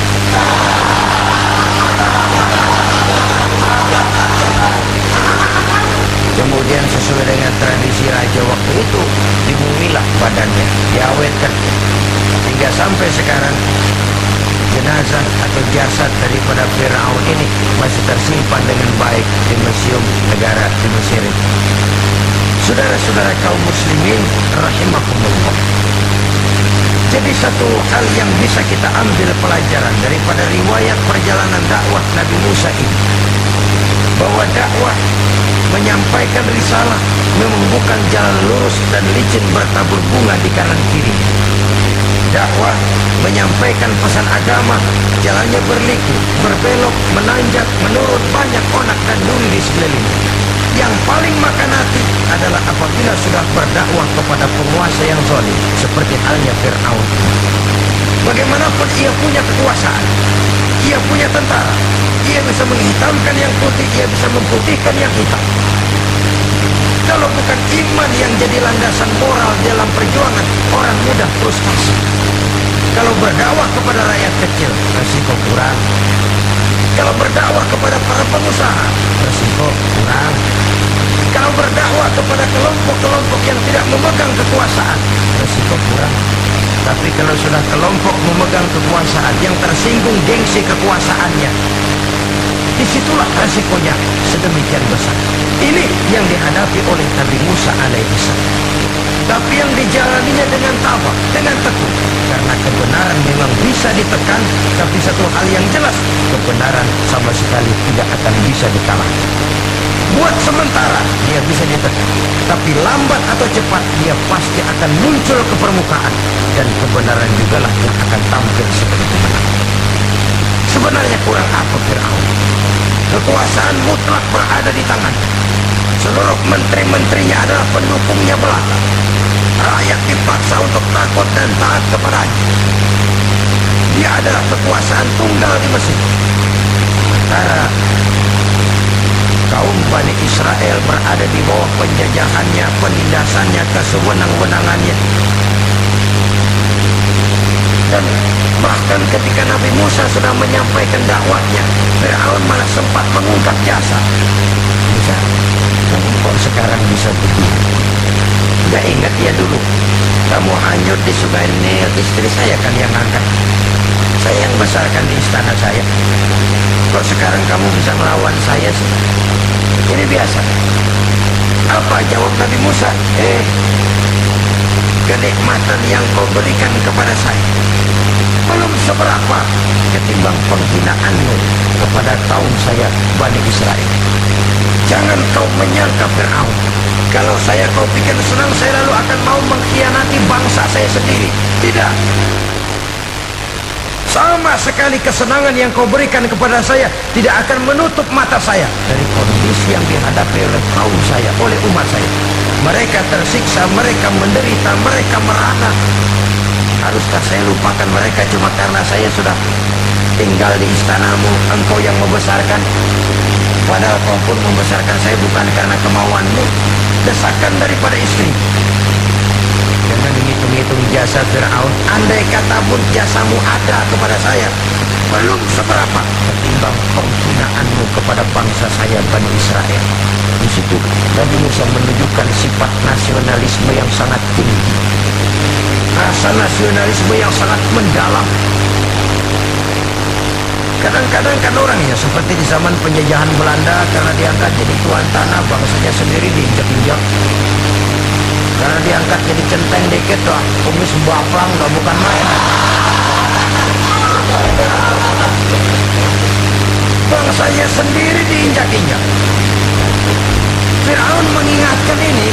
Kemudian sesuai dengan tradisi raja waktu itu, dibumilah badannya, diawetkan hingga sampai sekarang. Jenazah atau jasad daripada Fir'aun ini masih tersimpan dengan baik di museum negara di Mesir. Saudara-saudara kaum muslimin rahimakumullah, jadi satu hal yang bisa kita ambil pelajaran daripada riwayat perjalanan dakwah Nabi Musa ini, bahwa dakwah menyampaikan risalah memang bukan jalan lurus dan licin bertabur bunga di kanan kiri. Dakwah menyampaikan pesan agama, jalannya berliku, berbelok, menanjak, menurut banyak onak dan duri di sekeliling. Yang paling makan hati adalah apabila sudah berdakwah kepada penguasa yang zalim, seperti halnya Fir'aun. Bagaimanapun ia punya kekuasaan, ia punya tentara, ia bisa menghitamkan yang putih, ia bisa memutihkan yang hitam. Kalau bukan iman yang jadi landasan moral dalam perjuangan, orang mudah frustasi. Kalau berdakwah kepada rakyat kecil, resiko kurang. Kalau berdakwah kepada para pengusaha, resiko kurang. Kalau berdakwah kepada kelompok-kelompok yang tidak memegang kekuasaan, resiko kurang. Tapi kalau sudah kelompok memegang kekuasaan yang tersinggung gengsi kekuasaannya, disitulah resikonya sedemikian besar. Ini yang dihadapi oleh Nabi Musa alaihissalam. Tapi yang dijalaninya dengan tabah, dengan tekun, karena kebenaran memang bisa ditekan. Tapi satu hal yang jelas, kebenaran sama sekali tidak akan bisa dikalahkan. Buat sementara dia bisa ditekan, tapi lambat atau cepat dia pasti akan muncul ke permukaan, dan kebenaran jugalah yang akan tampil sebagai kebenaran. Sebenarnya kurang apa Fir'aun? Kekuasaan mutlak berada di tangannya. Seluruh menteri-menterinya adalah pendukungnya belaka. Rakyat dipaksa untuk takut dan taat kepadanya. Dia adalah kekuasaan tunggal di Mesir. Sementara kaum Bani Israel berada di bawah penjajahannya, penindasannya, kesewenang-wenangannya. Dan bahkan ketika Nabi Musa sudah menyampaikan dakwahnya, Fir'aun malah sempat mengungkap jasa. Musa, kamu kok sekarang bisa begini? Gak ingat ya dulu kamu hanyut di Sungai Nil, istri saya kan yang angkat, saya yang besarkan di istana saya. Kok sekarang kamu bisa melawan saya sih? Ini biasa. Apa jawab Nabi Musa? Kenikmatan yang kau berikan kepada saya belum seberapa ketimbang penghinaanmu kepada kaum saya Bani Israel. Jangan kau menyangka Fir'aun, kalau kau pikir senang saya lalu akan mau mengkhianati bangsa saya sendiri. Tidak. Sama sekali kesenangan yang kau berikan kepada saya tidak akan menutup mata saya dari kondisi yang dihadapi oleh kaum saya, oleh umat saya. Mereka tersiksa, mereka menderita, mereka merana. Haruskah saya lupakan mereka cuma karena saya sudah tinggal di istanamu, engkau yang membesarkan? Padahal kau pun membesarkan saya bukan karena kemauanmu, desakan daripada istri. Jangan menghitung-hitung jasa Fir'aun. Andai kata pun jasamu ada kepada saya, belum seberapa ketimbang penghinaanmu kepada bangsa saya Bani Israel. Di situ Nabi Musa menunjukkan sifat nasionalisme yang sangat tinggi, rasa nasionalisme yang sangat mendalam. Kadang-kadang kan orangnya seperti di zaman penjajahan Belanda, karena diangkat jadi tuan tanah, bangsanya sendiri diinjak-injak. Karena diangkat jadi centeng dikit, wah, kumis baplang, gak bukan main. Bangsanya sendiri diinjak-injak. Firaun mengingatkan ini.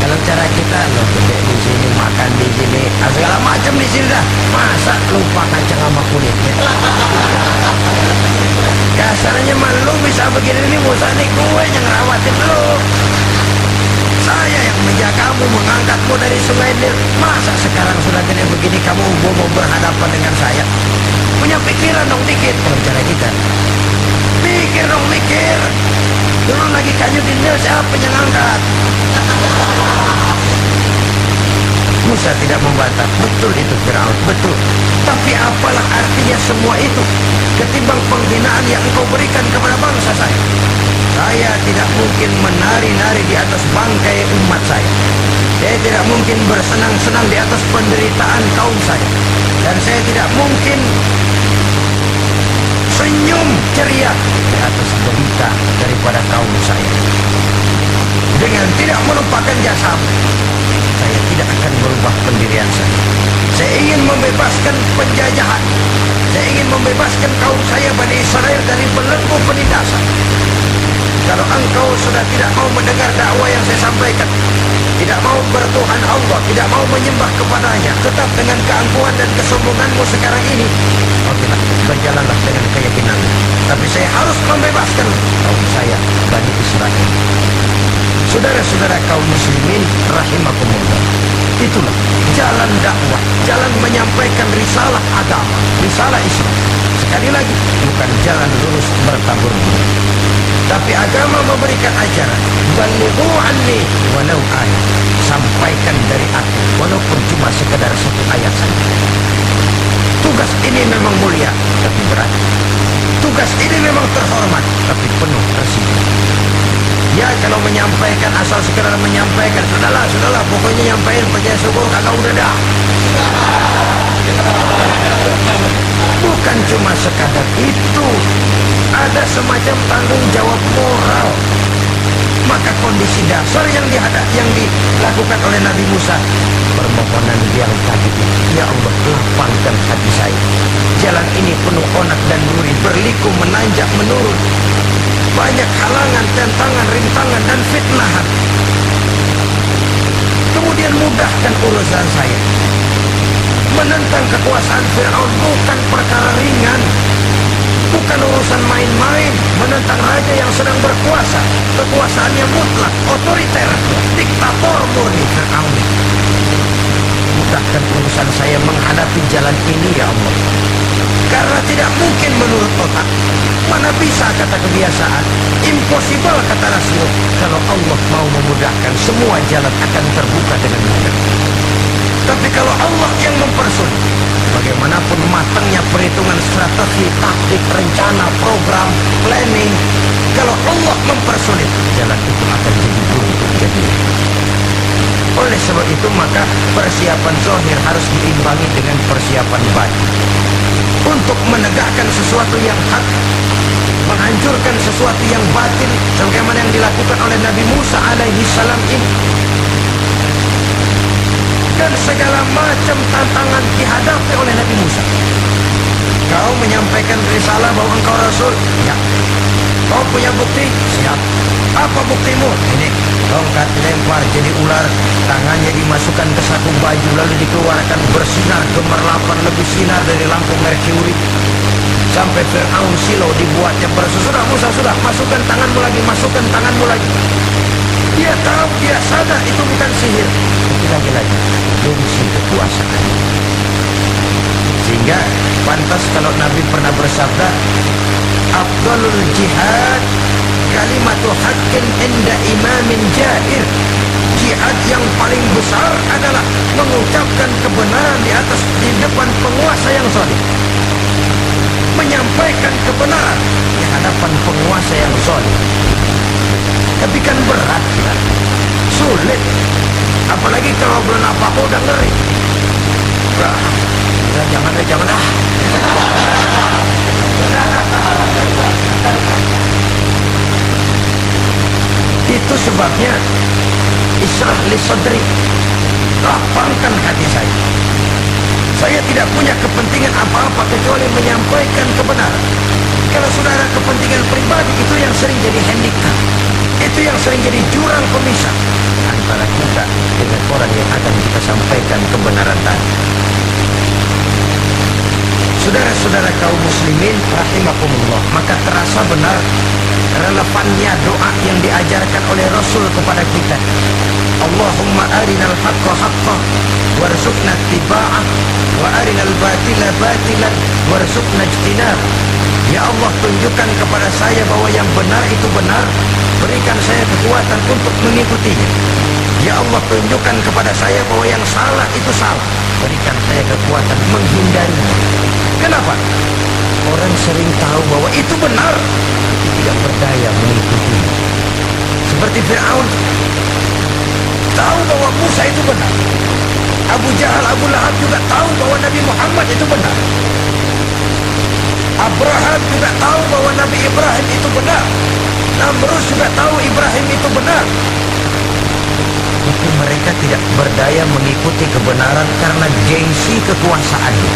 Kalau cara kita, lo gede di sini, makan di sini, segala macam di sini dah. Masa lupa kacang sama kulitnya? Kasarnya mah lu bisa begini nih, Musa nih, gue yang ngerawatin lu. Saya yang menjagamu, mengangkatmu dari sungai Nil. Masa sekarang sudah gede begini kamu mau berhadapan dengan saya? Punya pikiran dong dikit. Kalau cara kita, pikir dong, mikir. Dulu lagi kayu di Nil, siapa yang angkat? Musa tidak membantah. Betul itu Firaun, betul. Tapi apalah artinya semua itu ketimbang penghinaan yang engkau berikan kepada bangsa saya? Saya tidak mungkin menari-nari di atas bangkai umat saya. Saya tidak mungkin bersenang-senang di atas penderitaan kaum saya. Dan saya tidak mungkin senyum ceria di atas derita daripada kaum saya. Dengan tidak melupakan jasamu, saya tidak akan merubah pendirian saya. Saya ingin membebaskan penjajahan. Saya ingin membebaskan kaum saya Bani Israel dari belenggu penindasan. Kalau engkau sudah tidak mau mendengar dakwah yang saya sampaikan, tidak mau bertuhan Allah, tidak mau menyembah kepadanya, tetap dengan keangkuhan dan kesombonganmu sekarang ini, okelah, berjalanlah dengan keyakinanmu. Tapi saya harus membebaskan kaum saya Bani Israel. Saudara-saudara kaum muslimin rahimakumullah, itulah jalan dakwah, jalan menyampaikan risalah agama, risalah Islam. Sekali lagi, bukan jalan lurus bertabur bunga, tapi agama memberikan ajaran. Balighu anni walau ayat, sampaikan dari aku walaupun cuma sekedar satu ayat saja. Tugas ini memang mulia tapi berat. Tugas ini memang terhormat tapi penuh resiko. Ya, kalau menyampaikan asal sekedar menyampaikan, sudahlah, pokoknya nyampaikan percaya syukur kagak udah dah. Bukan cuma sekadar itu, ada semacam tanggung jawab moral. Maka kondisi dasar yang dilakukan oleh Nabi Musa, permohonan yang tadi, ya Allah, lapangkan hati saya. Jalan ini penuh onak dan duri, berliku, menanjak, menurun. Banyak halangan, tantangan, rintangan, dan fitnahan. Kemudian mudahkan urusan saya. Menentang kekuasaan Firaun bukan perkara ringan, bukan urusan main-main. Menentang raja yang sedang berkuasa, kekuasaannya mutlak, otoriter, diktator murni Firaun. Mudahkan urusan saya menghadapi jalan ini, ya Allah. Karena tidak mungkin menurut otak. Mana bisa kata kebiasaan, impossible kata rasio. Kalau Allah mau memudahkan, semua jalan akan terbuka dengan mudah. Tapi kalau Allah yang mempersulit, bagaimanapun matangnya perhitungan strategi, taktik, rencana, program, planning, kalau Allah mempersulit, jalan itu akan jadi buntu jadi. Oleh sebab itu maka persiapan zahir harus diimbangi dengan persiapan batin untuk menegakkan sesuatu yang hak, menghancurkan sesuatu yang batin, sebagaimana yang dilakukan oleh Nabi Musa alaihi salam ini. Dan segala macam tantangan dihadapi oleh Nabi Musa. Kau menyampaikan risalah bahwa engkau Rasul? Ya. Kau punya bukti? Siap. Apa buktimu? Ini. Tongkat dilempar jadi ular, tangannya dimasukkan ke satu baju, lalu dikeluarkan bersinar gemerlapan lebih sinar dari lampu Merkuri. Sampai Fir'aun silau dibuatnya bersusudah. Musa, sudah, masukkan tanganmu lagi, masukkan tanganmu lagi. Dia tahu, dia sadar itu bukan sihir, tapi lagi-lagi fungsi kekuasaan. Sehingga pantas kalau Nabi pernah bersabda, afdalul jihad kalimatu haqqin inda imamin jahir. Jihad yang paling besar adalah mengucapkan kebenaran di depan penguasa yang zalim. hadapan penguasa yang zalim. Tapi kan berat ya, sulit. Apalagi kalau belum apa-apa udah ngeri. Jangan ah. Itu sebabnya Ishrah li sadri, lapangkan hati saya. Saya tidak punya kepentingan apa-apa kecuali menyampaikan kebenaran. Kalau saudara kepentingan pribadi, itu yang sering jadi handicap, itu yang sering jadi jurang pemisah antara kita dengan orang yang akan kita sampaikan kebenaran tadi. Saudara-saudara kaum muslimin rahimakumullah, maka terasa benar relevannya doa yang diajarkan oleh Rasul kepada kita. Allahumma arinal haqqa haqqan warzuqna ittiba'ah wa arinal batila batilan warzuqna ijtinab. Ya Allah, tunjukkan kepada saya bahwa yang benar itu benar, berikan saya kekuatan untuk mengikutinya. Ya Allah, tunjukkan kepada saya bahwa yang salah itu salah, berikan saya kekuatan menghindarinya. Kenapa? Orang sering tahu bahwa itu benar, tapi tidak berdaya mengikutinya. Seperti Fir'aun tahu bahwa Musa itu benar. Abu Jahal, Abu Lahab juga tahu bahwa Nabi Muhammad itu benar. Abraham juga tahu bahwa Nabi Ibrahim itu benar. Namrud juga tahu Ibrahim itu benar. Tapi mereka tidak berdaya mengikuti kebenaran karena gengsi kekuasaannya.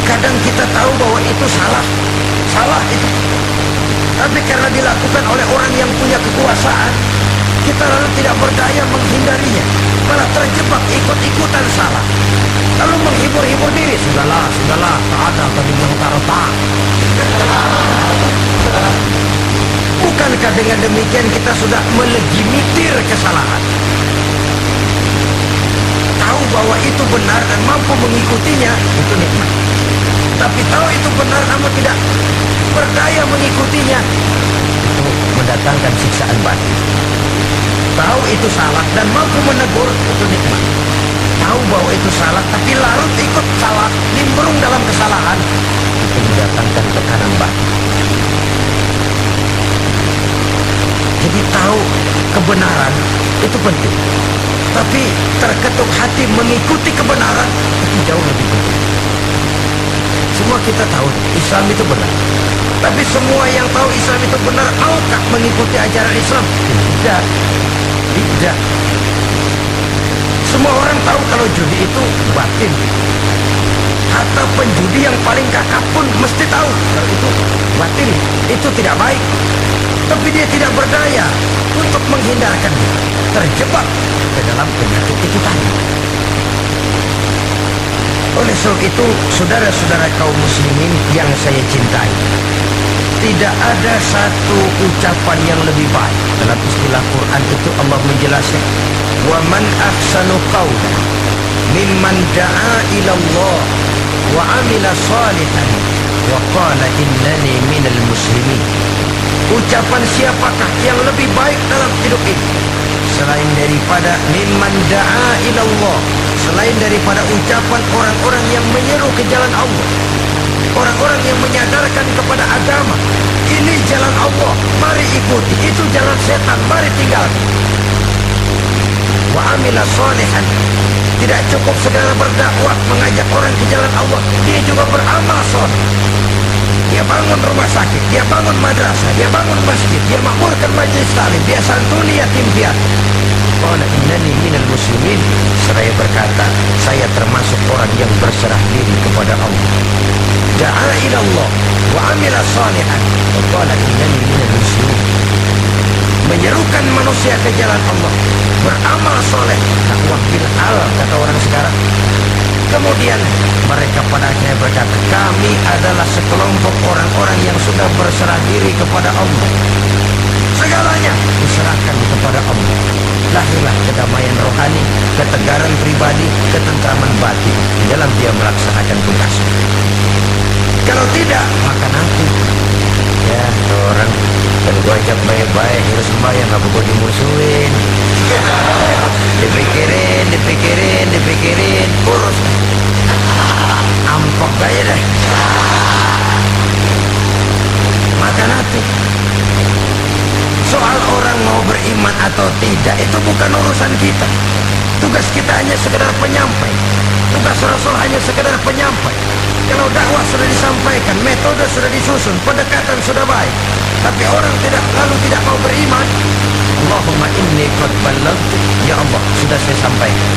Kadang kita tahu bahwa itu salah itu. Tapi karena dilakukan oleh orang yang punya kekuasaan, kita lalu tidak berdaya menghindarinya, malah terjebak ikut-ikutan salah. Lalu menghibur-hibur diri, sudahlah, tak ada tadi yang tak. Bukankah dengan demikian kita sudah melegimitir kesalahan? Tahu bahwa itu benar dan mampu mengikutinya, itu nikmat. Tapi tahu itu benar namun tidak berdaya mengikutinya, itu mendatangkan siksaan batin. Tahu itu salah dan mampu menegur, itu nikmat. Tahu bahwa itu salah tapi larut ikut salah, nimbrung dalam kesalahan, itu mendatangkan tekanan batin. Jadi tahu kebenaran itu penting, tapi terketuk hati mengikuti kebenaran itu jauh lebih penting. Semua kita tahu Islam itu benar, tapi semua yang tahu Islam itu benar maukah mengikuti ajaran Islam? Tidak. Semua orang tahu kalau judi itu batin. Hatta penjudi yang paling kakap pun mesti tahu kalau itu batin, itu tidak baik. Tapi dia tidak berdaya untuk menghindarkannya, terjebak ke dalam penyakit itu tadi. Oleh sebab itu, saudara-saudara kaum muslimin yang saya cintai, tidak ada satu ucapan yang lebih baik. Dalam istilah Quran itu Allah menjelaskan, wa man ahsanu qawlan mimman da'a ila Allah wa amila salihan wa qala innani minal muslimin. Ucapan siapakah yang lebih baik dalam hidup ini selain daripada mimman da'a ila Allah, selain daripada ucapan orang-orang yang menyeru ke jalan Allah, orang-orang yang menyadarkan kepada agama, ini jalan Allah, mari ikuti, itu jalan setan, mari tinggalkan. Wa amila salihan, tidak cukup segala berdakwah mengajak orang ke jalan Allah, dia juga beramal saleh. Dia bangun rumah sakit, dia bangun madrasah, dia bangun masjid, dia makmurkan majlis taklim, dia santuni yatim piatu. Qala innani minal muslimin, seraya berkata, saya termasuk orang yang berserah diri kepada Allah. Da'a ila Allah wa amila salihan wa qala innani minal muslimin. Menyerukan manusia ke jalan Allah, beramal soleh, dakwah bil alam kata orang sekarang. Kemudian mereka pada akhirnya berkata, kami adalah sekelompok orang-orang yang sudah berserah diri kepada Allah. Segalanya diserahkan kepada Allah. Lahirlah kedamaian rohani, ketegaran pribadi, ketentraman batin di dalam dia melaksanakan tugasnya. Kalau tidak, maka nanti ya orang dan gua ajak baik-baik, harus sembahyang, apa gua dimusuhin. Dipikirin, urus ampok aja deh. atau tidak itu bukan urusan kita. Tugas kita hanya sekedar penyampai. Tugas Rasul hanya sekedar penyampai. Kalau dakwah sudah disampaikan, metode sudah disusun, pendekatan sudah baik, tapi orang tidak mau beriman, Allahumma inni qad ballaghtu. Ya Allah, sudah saya sampaikan.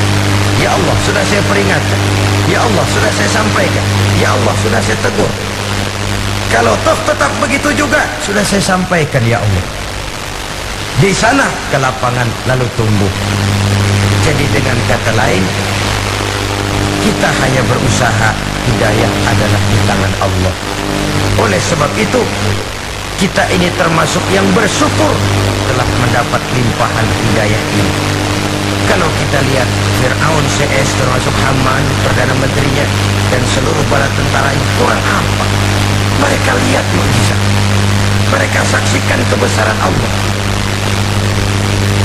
Ya Allah, sudah saya peringatkan. Ya Allah, sudah saya sampaikan. Ya Allah, sudah saya tegur. Kalau toh tetap begitu juga, sudah saya sampaikan ya Allah. Di sana ke lapangan lalu tumbuh. Jadi dengan kata lain, kita hanya berusaha, hidayah adalah di tangan Allah. Oleh sebab itu, kita ini termasuk yang bersyukur telah mendapat limpahan hidayah ini. Kalau kita lihat Fir'aun CS termasuk Haman, Perdana Menterinya, dan seluruh bala tentaranya, kurang apa? Mereka lihat mukjizat. Mereka saksikan kebesaran Allah.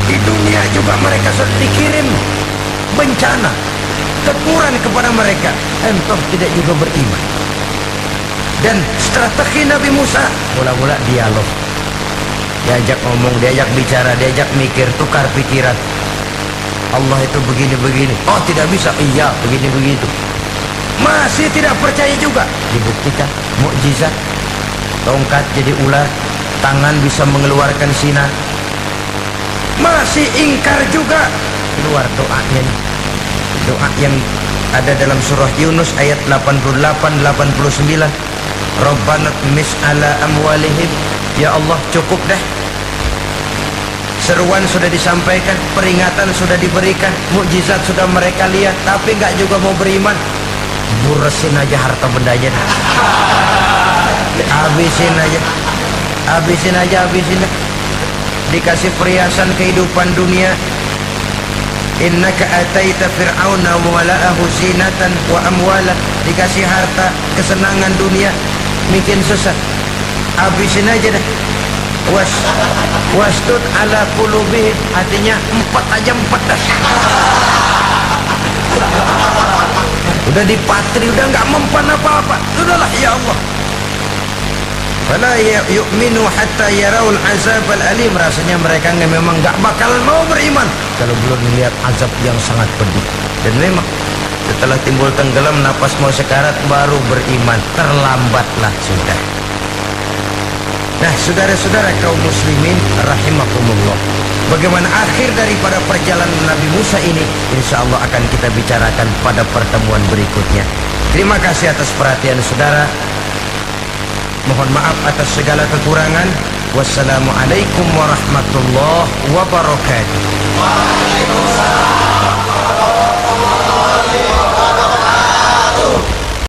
Di dunia juga mereka sudah dikirim bencana, teguran kepada mereka, entah tidak juga beriman. Dan strategi Nabi Musa mula-mula dialog, diajak ngomong, diajak bicara, diajak mikir, tukar pikiran. Allah itu begini-begini, oh tidak bisa, iya begini-begitu. Masih tidak percaya juga, dibuktikan mukjizat, tongkat jadi ular, tangan bisa mengeluarkan sinar. Masih ingkar juga, keluar doanya, doa yang ada dalam surah Yunus ayat 88-89. Rabbana tmis ala amwalihim. Ya Allah, cukup dah. Seruan sudah disampaikan, peringatan sudah diberikan, mukjizat sudah mereka lihat, tapi enggak juga mau beriman. Buresin aja harta bendanya. Habisin aja. Habisin aja. Dikasih perhiasan kehidupan dunia. Innaka ataita fir'auna wa mala'ahu zinatan wa amwala. Dikasih harta, kesenangan dunia, bikin sesat. Habisin aja dah. Wastud ala qulubihim, artinya 4 dah. Udah dipatri, udah enggak mempan apa-apa. Sudahlah ya Allah. Fala yu'minu hatta yaraul azab al-alim. Rasanya mereka memang enggak bakal mau beriman kalau belum melihat azab yang sangat pedih. Dan memang setelah timbul tenggelam, napas mau sekarat, baru beriman. Terlambatlah sudah. Nah, saudara-saudara kaum muslimin rahimakumullah, bagaimana akhir daripada perjalanan Nabi Musa ini, insya Allah akan kita bicarakan pada pertemuan berikutnya. Terima kasih atas perhatian saudara. Mohon maaf atas segala kekurangan. Wassalamualaikum warahmatullahi wabarakatuh.
Waalaikumsalam.